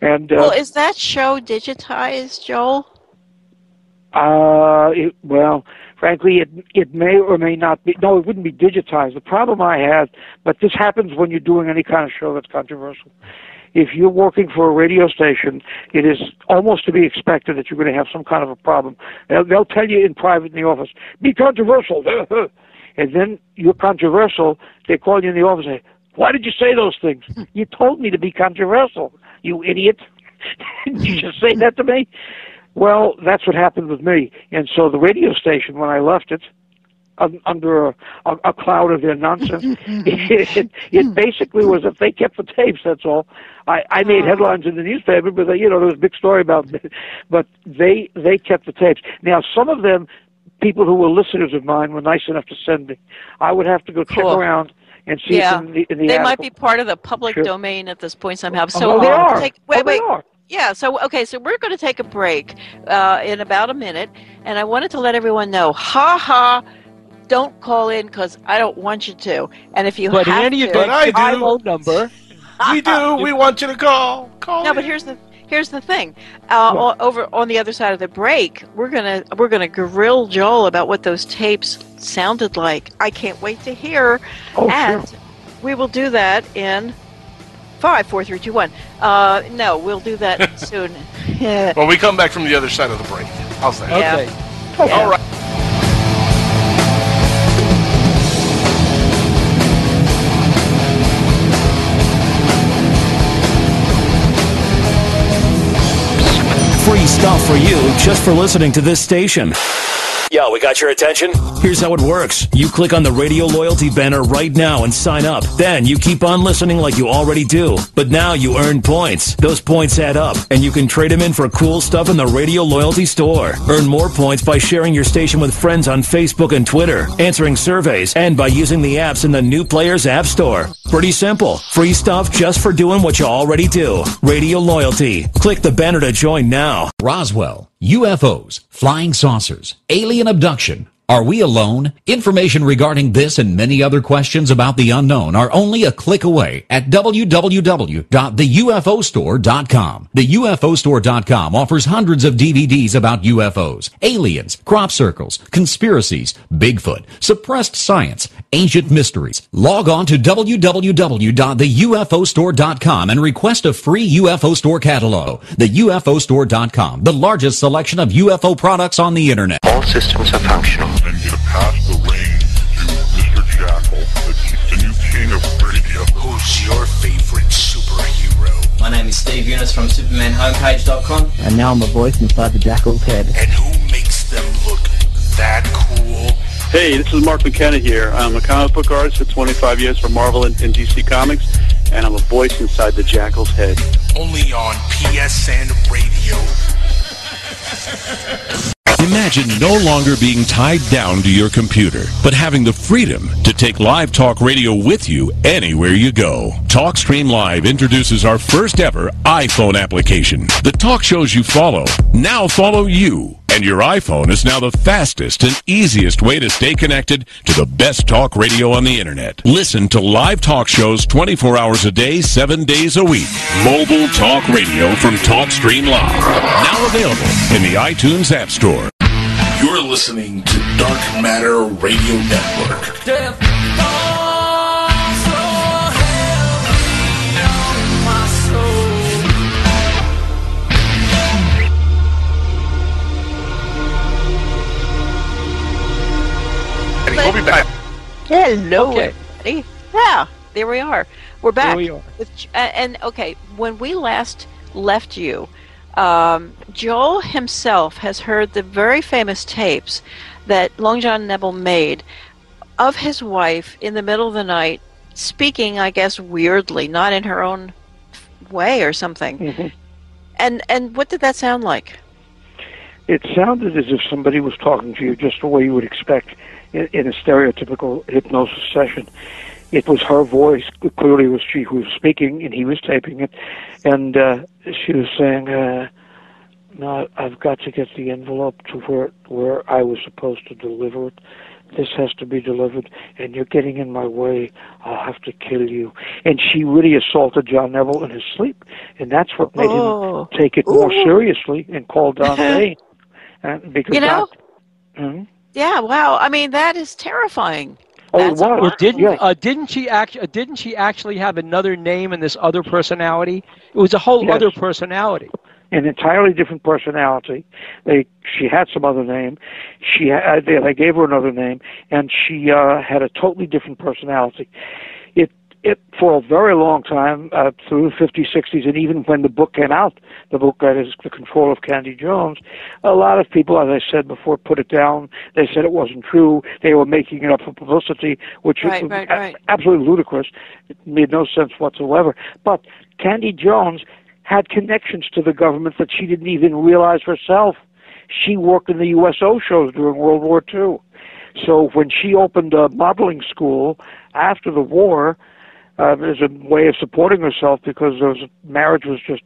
And well, is that show digitized, Joel? Well, frankly, it may or may not be. No, it wouldn't be digitized. The problem I had, but this happens when you're doing any kind of show that's controversial. If you're working for a radio station, it is almost to be expected that you're going to have some kind of a problem. They'll tell you in private in the office, be controversial. And then you're controversial, they call you in the office and say, why did you say those things? You told me to be controversial, you idiot. Did you just say that to me? Well, that's what happened with me. And so the radio station, when I left it, under a cloud of their nonsense, it basically was if they kept the tapes, that's all. I made headlines in the newspaper, but there was a big story about it. But they kept the tapes. Now, some of them, people who were listeners of mine, were nice enough to send me. I would have to go check around and see if in the they article. might be part of the public domain at this point somehow. So they are. Wait. Yeah, so we're going to take a break in about a minute, and I wanted to let everyone know, don't call in because I don't want you to. And if you have to, but I do. Phone number. We do. We want you to call. No, but here's the thing. Over on the other side of the break, we're gonna grill Joel about what those tapes sounded like. I can't wait to hear. And we will do that in 5, 4, 3, 2, 1. No, we'll do that soon. When we come back from the other side of the break. How's that? Okay. Yeah. All right. Free stuff for you just for listening to this station. Yo, we got your attention? Here's how it works. You click on the radio loyalty banner right now and sign up. Then you keep on listening like you already do. But now you earn points. Those points add up, and you can trade them in for cool stuff in the radio loyalty store. Earn more points by sharing your station with friends on Facebook and Twitter, answering surveys, and by using the apps in the New Players App Store. Pretty simple. Free stuff just for doing what you already do. Radio loyalty. Click the banner to join now. Roswell, UFOs, flying saucers, alien abduction, Are we alone? Information regarding this and many other questions about the unknown are only a click away at www.theufostore.com. The UFOstore.com offers hundreds of DVDs about UFOs, aliens, crop circles, conspiracies, Bigfoot, suppressed science, ancient mysteries. Log on to www.theufostore.com and request a free UFO Store catalog. The UFOstore.com, the largest selection of UFO products on the internet. All systems are functional. And get past the ring to Mr. Jackal, the new king of radio. Who's your favorite superhero? My name is Steve Eunice from SupermanHomepage.com. And now I'm a voice inside the Jackal's head. And who makes them look that cool? Hey, this is Mark McKenna here. I'm a comic book artist for 25 years for Marvel and DC Comics, and I'm a voice inside the Jackal's head. Only on PSN Radio. Imagine no longer being tied down to your computer, but having the freedom to take live talk radio with you anywhere you go. TalkStream Live introduces our first ever iPhone application. The talk shows you follow now follow you. And your iPhone is now the fastest and easiest way to stay connected to the best talk radio on the internet. Listen to live talk shows 24 hours a day, 7 days a week. Mobile talk radio from TalkStream Live. Now available in the iTunes App Store. You're listening to Dark Matter Radio Network. We'll be back. Hello, Okay. everybody. Yeah, there we are. We're back. There we are. And okay, when we last left you, Joel himself has heard the very famous tapes that Long John Nebel made of his wife in the middle of the night speaking, I guess, weirdly, not in her own way or something. Mm-hmm. And what did that sound like? It sounded as if somebody was talking to you just the way you would expect in a stereotypical hypnosis session. It was her voice. Clearly it was she who was speaking, and he was taping it. And she was saying, no, I've got to get the envelope to where I was supposed to deliver it. This has to be delivered, and you're getting in my way. I'll have to kill you. And she really assaulted John Nebel in his sleep, and that's what made him take it more seriously and call down pain. Because you know? Hmm? Yeah, wow. I mean, that is terrifying. Oh, That's it was. Didn't she actually have another name in this other personality? It was a whole other personality. An entirely different personality. She had some other name. They gave her another name, and she had a totally different personality. It for a very long time, through the 50s, 60s, and even when the book came out, the book that is The Control of Candy Jones, a lot of people, as I said before, put it down. They said it wasn't true. They were making it up for publicity, which was absolutely ludicrous. It made no sense whatsoever. But Candy Jones had connections to the government that she didn't even realize herself. She worked in the USO shows during World War II. So when she opened a modeling school after the war, as a way of supporting herself, because her marriage was just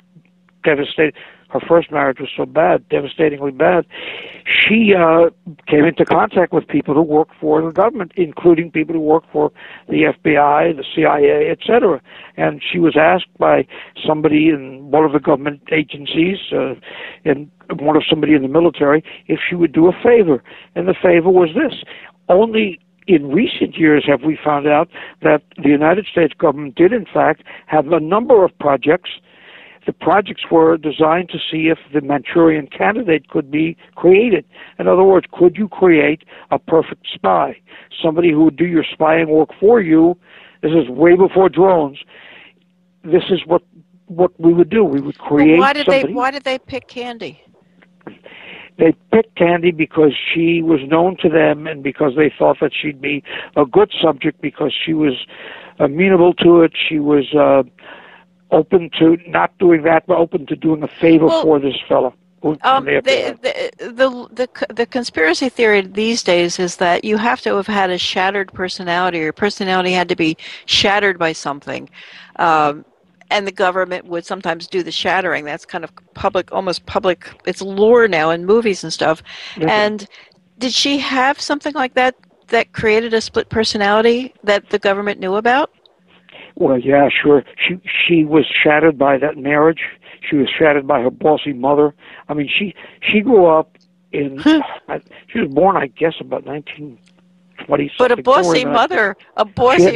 devastating. Her first marriage was so bad, devastatingly bad. She came into contact with people who worked for the government, including people who worked for the FBI, the CIA, etc. And she was asked by somebody in one of the government agencies, and somebody in the military, if she would do a favor. And the favor was this: only in recent years have we found out that the United States government did, in fact, have a number of projects. The projects were designed to see if the Manchurian candidate could be created. In other words, could you create a perfect spy? Somebody who would do your spying work for you. This is way before drones. This is what we would do. We would create somebody. Why did they pick Candy? They picked Candy because she was known to them, and because they thought that she'd be a good subject, because she was amenable to it. She was open to not doing that, but open to doing a favor for this fella. The conspiracy theory these days is that you have to have had a shattered personality, or your personality had to be shattered by something. And the government would sometimes do the shattering. That's kind of public, almost public. It's lore now in movies and stuff. Mm-hmm. And Did she have something like that created a split personality that the government knew about? Well, yeah, sure. She was shattered by that marriage. She was shattered by her bossy mother. I mean, she grew up in. She was born, I guess, about 1920. But a bossy mother,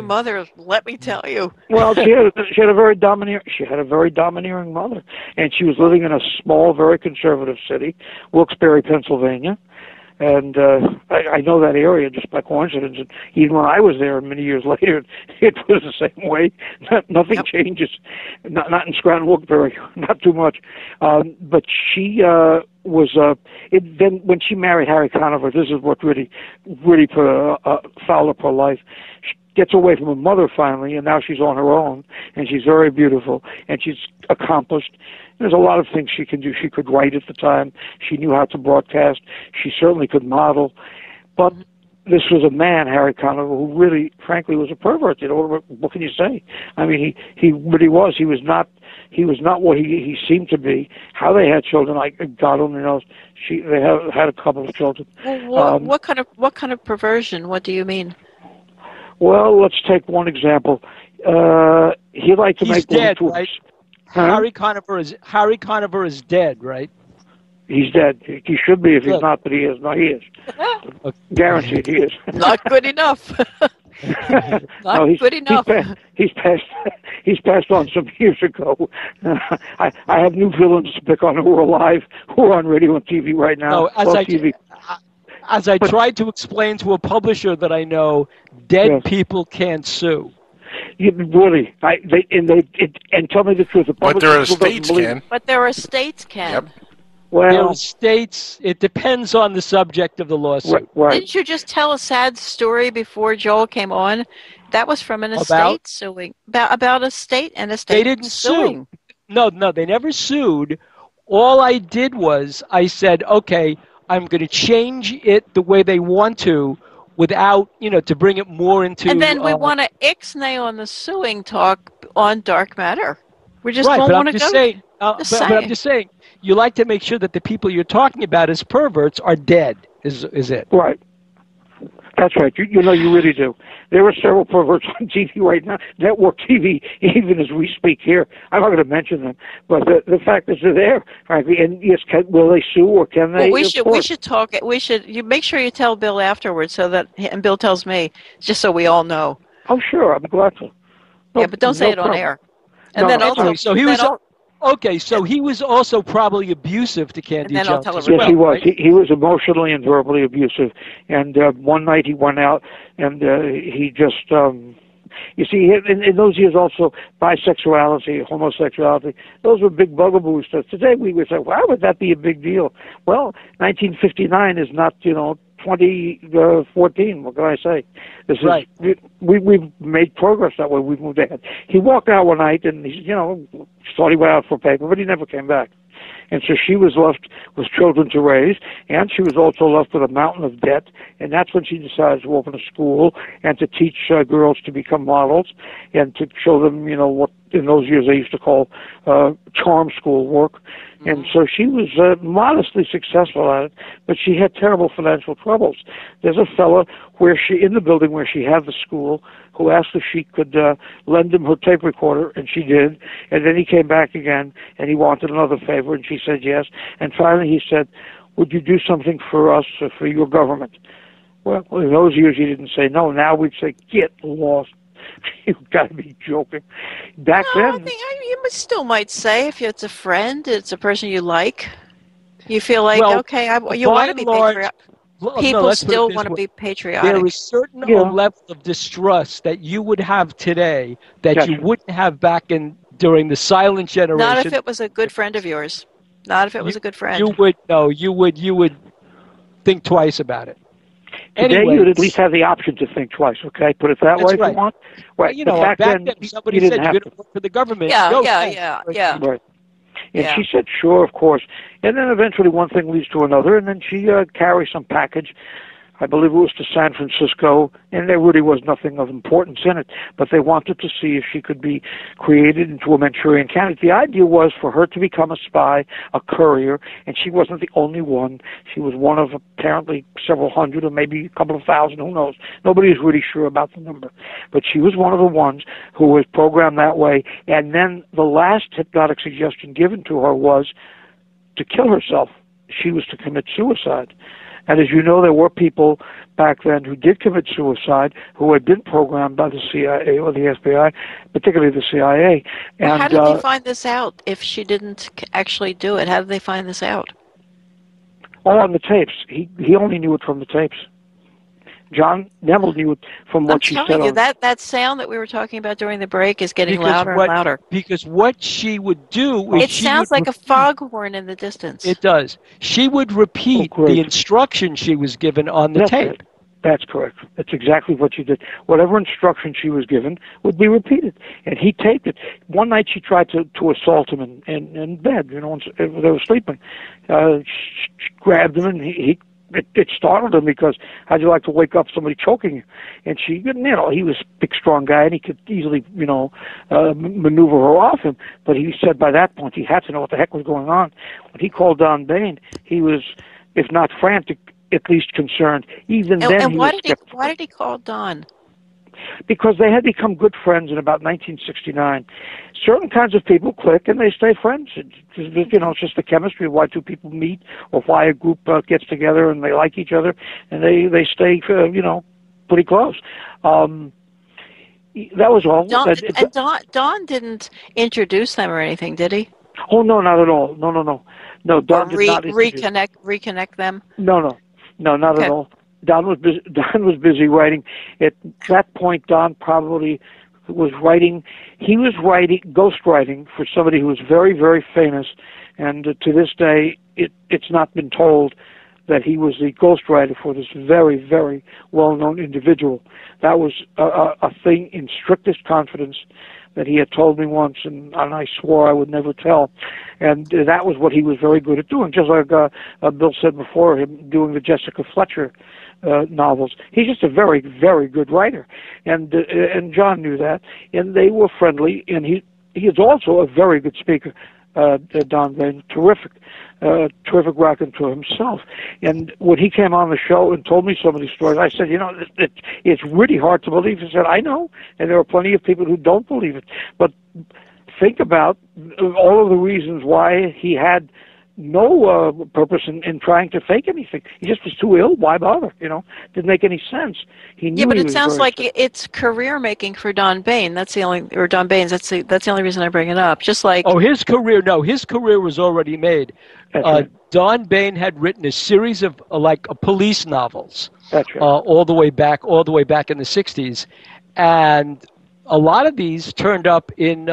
mother. Let me tell you. Well, she had a very domineering mother, and she was living in a small, very conservative city, Wilkes-Barre, Pennsylvania. And I know that area just by coincidence. And even when I was there many years later, it was the same way. Nothing changes. Not in Scranton, Wilkes-Barre, not too much. But she was. Then when she married Harry Conover, this is what really fouled up her life. She gets away from her mother finally, and now she's on her own, and she's very beautiful, and she's accomplished. There's a lot of things she can do. She could write at the time. She knew how to broadcast. She certainly could model. But this was a man, Harry Conover, who really, frankly, was a pervert. You know, what can you say? I mean, he really was. He was not what he seemed to be. How they had children, God only knows. They had a couple of children. Well, what kind of perversion? What do you mean? Well, let's take one example. He liked to make dead, little right? Huh? Harry Conover is dead, right? He's dead. He should be if he's not, but he is. No, he is. Guaranteed he is. Not good enough. Not good enough. He's passed on some years ago. I have new villains to pick on who are alive, who are on radio and TV right now. No, as I tried to explain to a publisher that I know, dead people can't sue. Really, and tell me the truth. But there are states can. But there are states can. Yep. Well, there are states. It depends on the subject of the lawsuit. Right. Didn't you just tell a sad story before Joel came on? That was from an estate suing about a state and a state. They didn't suing. sue. No, they never sued. All I did was I said, okay, I'm going to change it the way they want to, without, to bring it more into... And then we want to ixnay on the suing talk on dark matter. We just right, don't but want I'm to just go... saying, but I'm just saying, you like to make sure that the people you're talking about as perverts are dead, is it? Right. That's right. You really do. There are several perverts on TV right now, network TV, even as we speak here. I'm not going to mention them, but the fact is they're there, frankly. And yes, will they sue or can they? Well, we should talk. You make sure you tell Bill afterwards, and Bill tells me, just so we all know. Oh, sure. I'm glad to. Yeah, but don't say it on air. And then also, so he was. Okay, so he was also probably abusive to Candy Jones. Yes, he was. Right? He was emotionally and verbally abusive. And one night he went out and he just, you see, in those years also, bisexuality, homosexuality, those were big bugaboos. Today we would say, why would that be a big deal? Well, 1959 is not, 2014. What can I say? This right. is we've made progress that way. We've moved ahead. He walked out one night and he thought he went out for a paper, but he never came back. And so she was left with children to raise, and she was also left with a mountain of debt. And that's when she decided to open a school and to teach girls to become models and to show them, what in those years they used to call charm school work. Mm-hmm. And so she was modestly successful at it, but she had terrible financial troubles. There's a fellow in the building where she had the school, who asked if she could lend him her tape recorder, and she did. And then he came back again, and he wanted another favor, and she said yes. And finally he said, would you do something for us, for your government? Well, in those years he didn't say no. Now we'd say, get lost. You've got to be joking. Back then... you still might say, if it's a friend, it's a person you like, you feel like, okay, you want to be patriotic. People still want to be patriotic. There is certain level of distrust that you would have today that you wouldn't have back during the silent generation. Not if it was a good friend of yours. Not if it was a good friend. You would think twice about it. Today you would at least have the option to think twice, okay? Put it that way if you want. Right. Back then somebody said you're going to work for the government. Yeah. Right. And she said, sure, of course. And then eventually one thing leads to another, and then she carries some package I believe it was to San Francisco, and there really was nothing of importance in it, but they wanted to see if she could be created into a Manchurian candidate. The idea was for her to become a spy, a courier, and she wasn't the only one. She was one of apparently several hundred or maybe a couple of thousand, who knows. Nobody is really sure about the number. But she was one of the ones who was programmed that way, and then the last hypnotic suggestion given to her was to kill herself. She was to commit suicide. And as you know, there were people back then who did commit suicide who had been programmed by the CIA or the FBI, particularly the CIA. And well, how did they find this out if she didn't actually do it? How did they find this out? All on the tapes. He only knew it from the tapes. John Nebel knew it from what she said. I'm telling you, that sound that we were talking about during the break is getting louder and louder. Because what she would do is it sounds like a foghorn in the distance. It does. She would repeat the instruction she was given on the tape. That's correct. That's exactly what she did. Whatever instruction she was given would be repeated. And he taped it. One night she tried to assault him in bed, you know, when they were sleeping. She grabbed him and it startled him because how'd you like to wake up somebody choking you? And she, you know, he was a big, strong guy, and he could easily, you know, maneuver her off him. But he said by that point he had to know what the heck was going on. When he called Don Bain, he was, if not frantic, at least concerned. Even then, and why did he call Don? Because they had become good friends in about 1969. Certain kinds of people click and they stay friends. You know, it's just the chemistry of why two people meet or why a group gets together and they like each other and they stay, you know, pretty close. That was all. Don didn't introduce them or anything, did he? Oh, no, not at all. No. No, Don did not reconnect them? No, not at all. Don was busy writing. At that point, Don probably was writing. He was writing ghostwriting for somebody who was very, very famous, and to this day, it's not been told that he was the ghostwriter for this very, very well-known individual. That was a thing in strictest confidence that he had told me once, and I swore I would never tell. And that was what he was very good at doing, just like Bill said before, him doing the Jessica Fletcher novels. He's just a very, very good writer, and John knew that, and they were friendly. And he is also a very good speaker. Don Bain, terrific raconteur himself. And when he came on the show and told me some of these stories, I said, you know, it's really hard to believe. He said, I know, and there are plenty of people who don't believe it. But think about all of the reasons why he had no purpose in trying to fake anything. He just was too ill. Why bother? You know, didn't make any sense. He knew. Yeah, but it sounds like it's career making for Don Bain. That's the only, or Don Bain's. That's the only reason I bring it up. Just like his career. No, his career was already made. Right. Don Bain had written a series of police novels. That's right. All the way back in the '60s, and a lot of these turned up in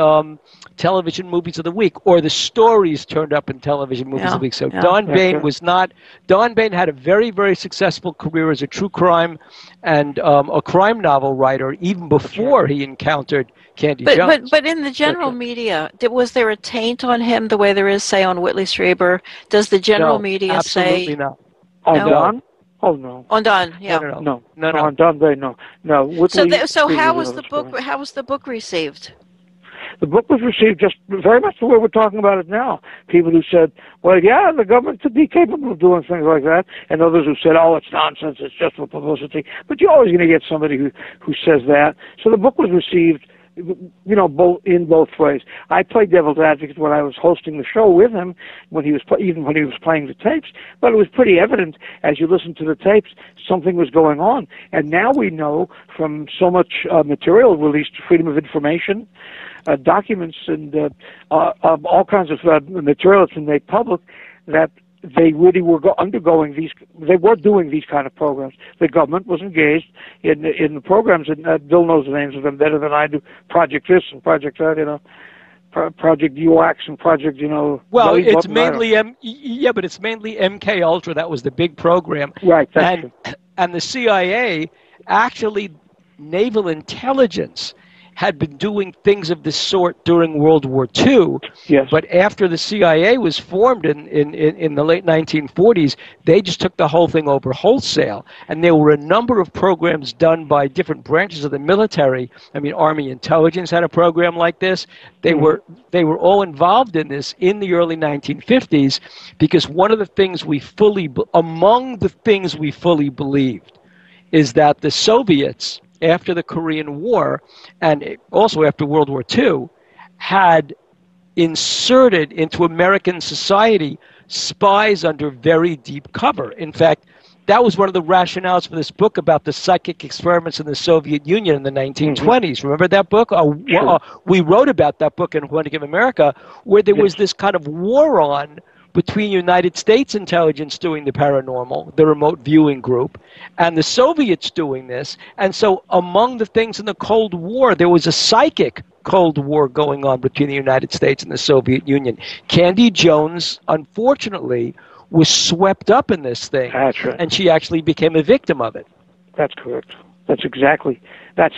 television movies of the week, or the stories turned up in television movies of the week. So Don Bain was not. Don Bain had a very, very successful career as a true crime and a crime novel writer, even before he encountered Candy Jones. But in the general media, was there a taint on him the way there is, say, on Whitley Strieber? Does the general media absolutely say not. On Don? Oh no. On Don, yeah. No. On Don Bain, no. Whitley, so how was the book? How was the book received? The book was received just very much the way we're talking about it now. People who said, well, yeah, the government could be capable of doing things like that, and others who said, oh, it's nonsense, it's just for publicity. But you're always going to get somebody who says that. So the book was received, you know, both ways. I played devil's advocate when I was hosting the show with him, even when he was playing the tapes. But it was pretty evident as you listened to the tapes, something was going on. And now we know from so much material released, freedom of information, documents, and all kinds of material that's been made public, that they really were undergoing these. They were doing these kind of programs. The government was engaged in the programs, and Bill knows the names of them better than I do. Project this and Project that, you know, Project UX and Project, you know. Well, it's mainly but it's mainly MK Ultra. That was the big program, right? That's true. And the CIA, actually, naval intelligence had been doing things of this sort during World War II. Yes. But after the CIA was formed in the late 1940s, they just took the whole thing over wholesale. And there were a number of programs done by different branches of the military. I mean, Army Intelligence had a program like this. They were all involved in this in the early 1950s, because one of the things among the things we fully believed is that the Soviets, after the Korean War and also after World War II, had inserted into American society spies under very deep cover. In fact, that was one of the rationales for this book about the psychic experiments in the Soviet Union in the 1920s. Remember that book? Sure. We wrote about that book in Who to Give America, where there was this kind of war on between United States intelligence doing the paranormal, the remote viewing group, and the Soviets doing this. And so among the things in the Cold War, there was a psychic Cold War going on between the United States and the Soviet Union. Candy Jones, unfortunately, was swept up in this thing. That's right. And she actually became a victim of it. That's correct. That's exactly. That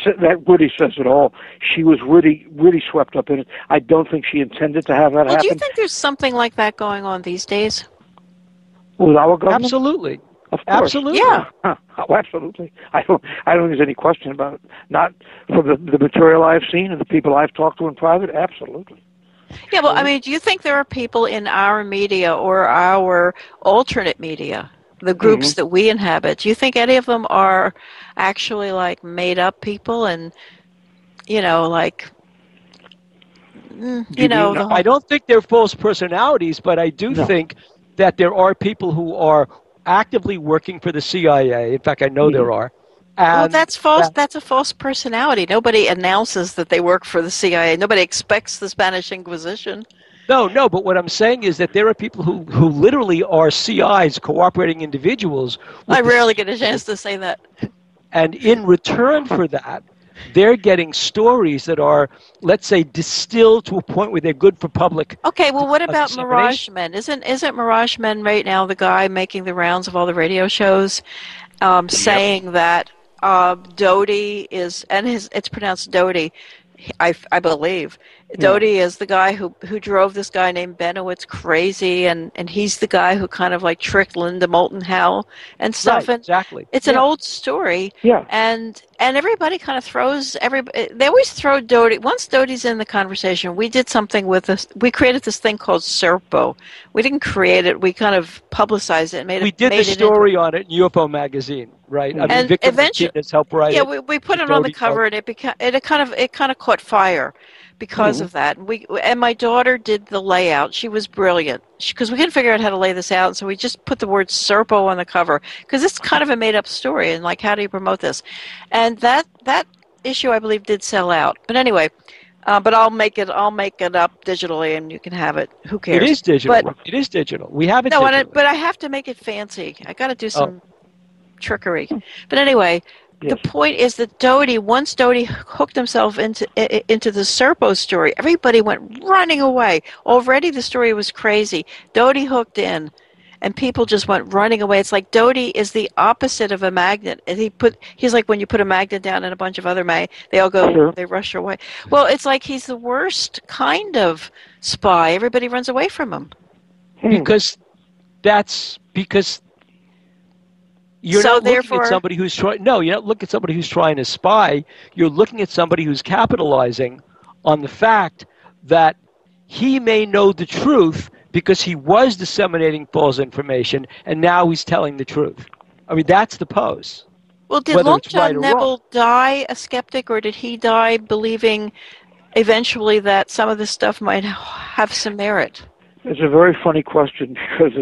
really says it all. She was really, really swept up in it. I don't think she intended to have that happen. Do you think there's something like that going on these days? With our government? Absolutely. Of course. Absolutely. Yeah. Oh, absolutely. I don't think there's any question about it. Not from the material I've seen and the people I've talked to in private. Absolutely. Yeah, well, I mean, do you think there are people in our media or our alternate media, the groups that we inhabit, do you think any of them are actually like made up people and, like, I don't think they're false personalities, but I do think that there are people who are actively working for the CIA. In fact, I know there are. Well, that's false. That's a false personality. Nobody announces that they work for the CIA. Nobody expects the Spanish Inquisition. No, but what I'm saying is that there are people who literally are CIs, cooperating individuals. I rarely get a chance to say that. And in return for that, they're getting stories that are, let's say, distilled to a point where they're good for public. Okay, well, what about Mirage Men? Isn't Mirage Men right now the guy making the rounds of all the radio shows, saying that Doty is, and it's pronounced Doty, I believe. Doty is the guy who drove this guy named Benowitz crazy, and he's the guy who kind of like tricked Linda Moulton Howe and stuff. Right, exactly. It's an old story. Yeah. And everybody kind of throws they always throw Doty. Once Doty's in the conversation, we did something with this. We created this thing called Serpo. We didn't create it. We kind of publicized it and made it. We did the story on it in UFO magazine, right? I mean, Victor Martinez helped write it. Yeah, we put it on the cover, and it kind of caught fire because of that. And my daughter did the layout. She was brilliant because we couldn't figure out how to lay this out, and so we just put the word Serpo on the cover because it's kind of a made-up story, and like, how do you promote this? And that issue, I believe, did sell out. But anyway, but I'll make it up digitally, and you can have it. Who cares? It is digital. It is digital. We have it. No, but I have to make it fancy. I got to do some trickery. But anyway. Yes. The point is that once Doty hooked himself into the Serpo story, everybody went running away. Already the story was crazy. Doty hooked in, and people just went running away. It's like Doty is the opposite of a magnet. And he's like when you put a magnet down and a bunch of other they all go, they rush away. Well, it's like he's the worst kind of spy. Everybody runs away from him. Because you're not looking at somebody who's trying. No, you're not looking at somebody who's trying to spy. You're looking at somebody who's capitalizing on the fact that he may know the truth because he was disseminating false information, and now he's telling the truth. I mean, that's the pose. Well, did Long John Nebel die a skeptic, or did he die believing eventually that some of this stuff might have some merit? It's a very funny question because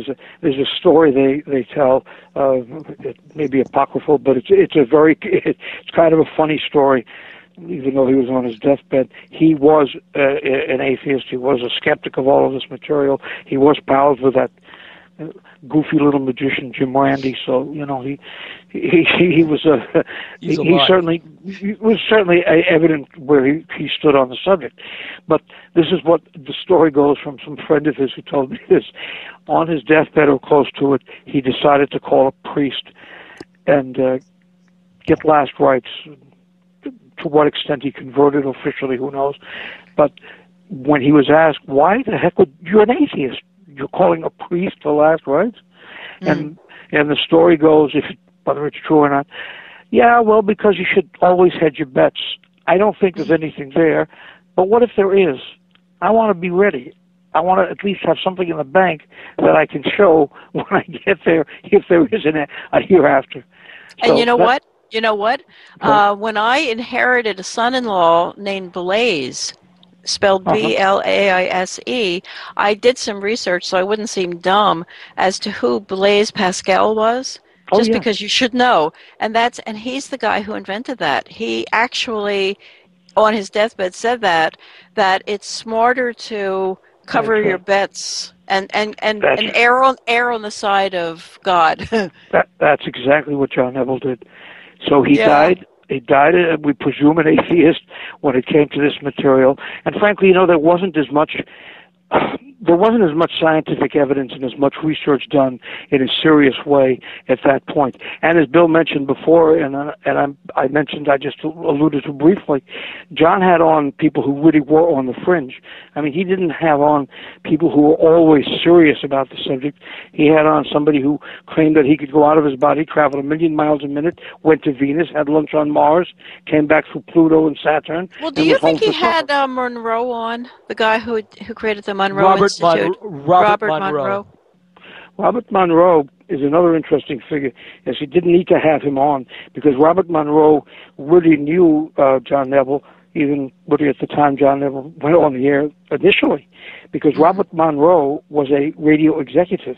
there's a story they tell. It may be apocryphal, but it's kind of a funny story. Even though he was on his deathbed, he was an atheist. He was a skeptic of all of this material. He was pals with that goofy little magician Jim Randi. So he was certainly evident where he stood on the subject. But this is what the story goes from some friend of his who told me this. On his deathbed or close to it, he decided to call a priest and get last rites, to what extent he converted officially, who knows. But when he was asked, why the heck would you're an atheist? You're calling a priest the last rites? And the story goes, whether it's true or not, yeah, well, because you should always hedge your bets. I don't think there's anything there, but what if there is? I want to be ready. I want to at least have something in the bank that I can show when I get there, if there isn't a hereafter. And you know what? When I inherited a son-in-law named Blaise, spelled Blaise, I did some research so I wouldn't seem dumb as to who Blaise Pascal was. Because you should know. And he's the guy who invented that. He actually, on his deathbed, said that it's smarter to cover your bets and err on the side of God. That's exactly what John Nebel did. So he died. He died, we presume, an atheist when it came to this material. And frankly, there wasn't as much scientific evidence and as much research done in a serious way at that point. And as Bill mentioned before, I just alluded to briefly, John had on people who really were on the fringe. I mean, he didn't have on people who were always serious about the subject. He had on somebody who claimed that he could go out of his body, travel 1 million miles a minute, went to Venus, had lunch on Mars, came back through Pluto and Saturn. Well, do you think he had Monroe on, the guy who created the Monroe Institute? Robert Monroe. Robert Monroe is another interesting figure, as he didn't need to have him on, because Robert Monroe really knew John Nebel, even really at the time John Nebel went on the air initially, because Robert Monroe was a radio executive,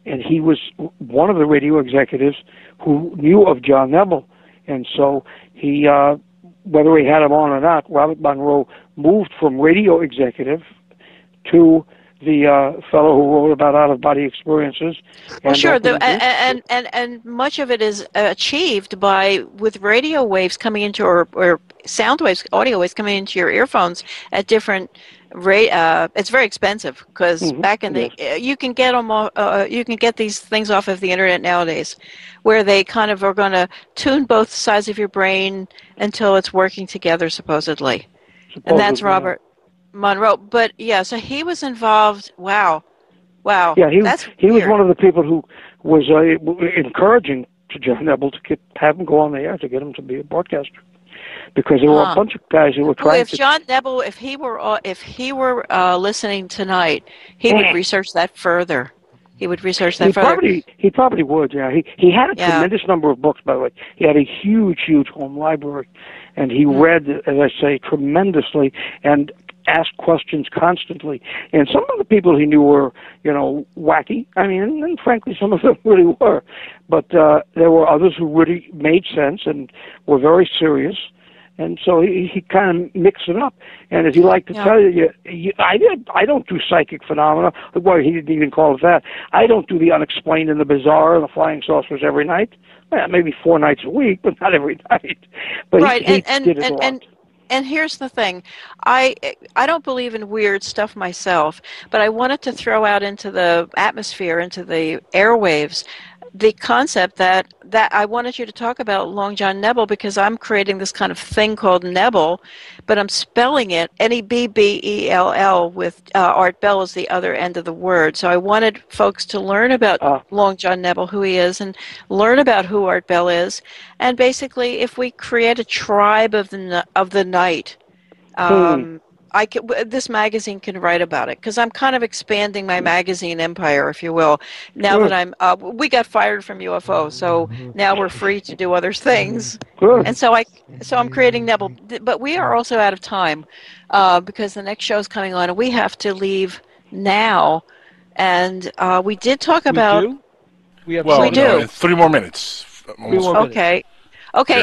and he was one of the radio executives who knew of John Nebel, and so he, whether he had him on or not, Robert Monroe moved from radio executive to the fellow who wrote about out-of-body experiences. Well, sure, and much of it is achieved with radio waves coming into, or sound waves, audio waves coming into your earphones at different rate. It's very expensive because back in the you can get them. You can get these things off of the internet nowadays, where they kind of are going to tune both sides of your brain until it's working together, supposedly. And that's Robert Monroe. But so he was involved. Wow. Yeah, he was one of the people who was encouraging to John Nebel to have him go on the air, to get him to be a broadcaster, because there were a bunch of guys who were trying. If John Nebel, if he were listening tonight, he would research that further. He would research that further. He probably would. Yeah, he had a tremendous number of books. By the way, he had a huge home library, and he read, as I say, tremendously and asked questions constantly. And some of the people he knew were, wacky. I mean, and frankly, some of them really were. But there were others who really made sense and were very serious. And so he kind of mixed it up. And as he liked to tell you, I don't do psychic phenomena. Well, he didn't even call it that. I don't do the unexplained and the bizarre and the flying saucers every night. Well, maybe 4 nights a week, but not every night. But he did it a lot. And here's the thing. I don't believe in weird stuff myself, but I wanted to throw out into the atmosphere, into the airwaves, the concept that I wanted you to talk about Long John Nebel, because I'm creating this kind of thing called Nebel, but I'm spelling it Nebbell with Art Bell as the other end of the word. So I wanted folks to learn about Long John Nebel, who he is, and learn about who Art Bell is. And basically, if we create a tribe of the night, this magazine can write about it, because I'm kind of expanding my magazine empire, if you will. Now that we got fired from UFO, so now we're free to do other things. And so I'm creating Nebel, but we are also out of time because the next show is coming on, and we have to leave now. And we did talk about. We do. In 3 more minutes. Okay,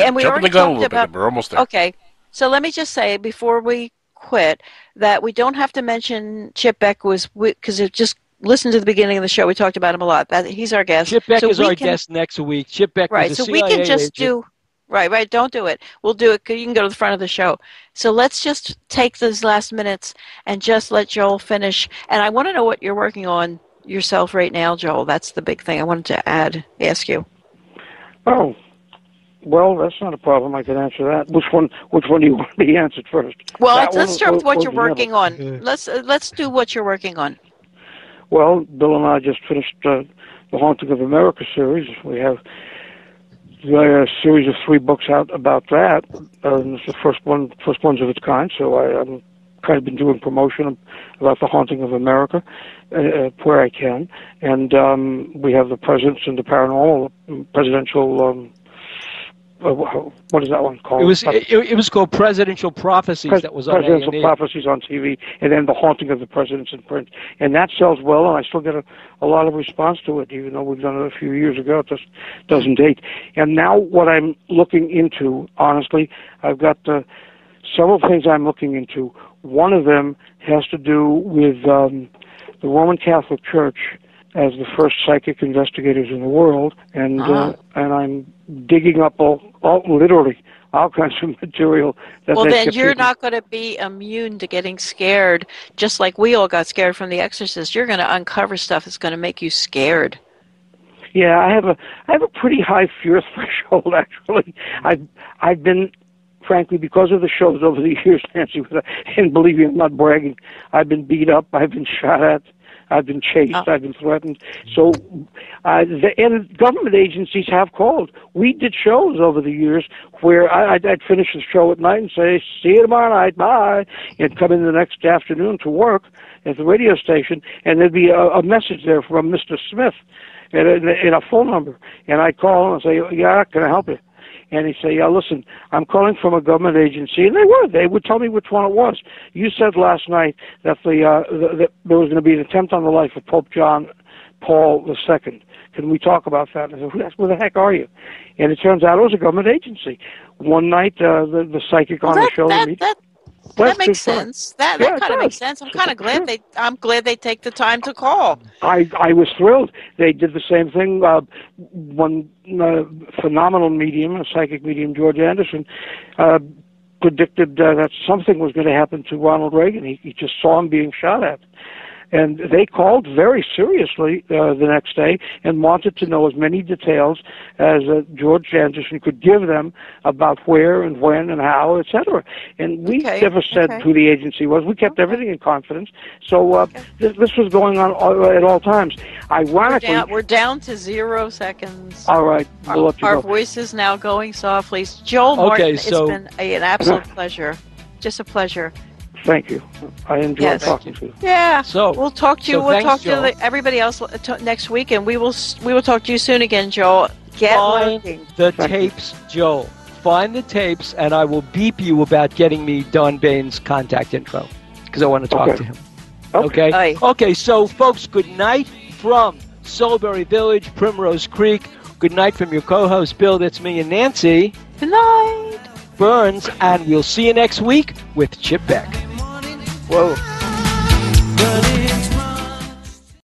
and we already talked about. We're almost there. Okay, so let me just say before we quit that we don't have to mention Chip Beck, because just listen to the beginning of the show. We talked about him a lot. He's our guest. Chip Beck is our guest next week. Chip Beck was a CIA we can just agent. do right. Don't do it. We'll do it. You can go to the front of the show. So let's just take those last minutes and just let Joel finish. And I want to know what you're working on yourself right now, Joel. That's the big thing I wanted to ask you. Oh, Well, that's not a problem. I can answer that. Which one do you want to be answered first? Well, That let's one start with or what you're the working other? on. Let's do what you're working on. Well, Bill and I just finished the Haunting of America series. We have a series of 3 books out about that. It's the first ones of its kind. So I'm kind of been doing promotion about the Haunting of America where I can, and we have the Presence and the Paranormal presidential. What is that one called? It was called Presidential Prophecies. That was on Presidential A&E. Prophecies on TV, and then the Haunting of the Presidents in print, and that sells well. And I still get a lot of response to it, even though we've done it a few years ago. It just doesn't date. And now, what I'm looking into, honestly, I've got several things I'm looking into. One of them has to do with the Roman Catholic Church as the first psychic investigators in the world, and I'm digging up literally all kinds of material. Well, then you're not going to be immune to getting scared, just like we all got scared from The Exorcist. You're going to uncover stuff that's going to make you scared. Yeah, I have a pretty high fear threshold. Actually, I've been, frankly, because of the shows over the years, Nancy, and believe me, I'm not bragging. I've been beat up. I've been shot at. I've been chased. I've been threatened. So, and government agencies have called. We did shows over the years where I'd finish the show at night and say, "See you tomorrow night, bye," and come in the next afternoon to work at the radio station, and there'd be a message there from Mr. Smith in a phone number, and I'd call and say, "Yeah, can I help you?" And he'd say, "Yeah, listen, I'm calling from a government agency," and they would tell me which one it was. You said last night that that there was going to be an attempt on the life of Pope John Paul II. Can we talk about that? And I said, "Who the heck are you?" And it turns out it was a government agency. One night, the psychic on the show to me. That makes sense. That kind of makes sense. I'm kind of glad they take the time to call. I was thrilled. They did the same thing. One phenomenal medium, a psychic medium, George Anderson, predicted that something was going to happen to Ronald Reagan. He just saw him being shot at. And they called very seriously the next day and wanted to know as many details as George Anderson could give them about where and when and how, etc. And we never said who the agency was. We kept everything in confidence. So this was going on at all times. Ironically, we're down to 0 seconds. All right. We'll let you Our go. voice is now going softly. Joel Martin, it's been an absolute pleasure. Just a pleasure. Thank you. I enjoyed talking to you. Yeah. So we'll talk to you. We'll talk to everybody else next week, and we will talk to you soon again, Joel. Find the tapes, Joel. Find the tapes, and I will beep you about getting me Don Bain's contact info because I want to talk to him. Okay. Okay. So, folks, good night from Soulberry Village, Primrose Creek. Good night from your co-host Bill. That's me and Nancy. Good night, Birnes, and we'll see you next week with Chip Beck. Whoa.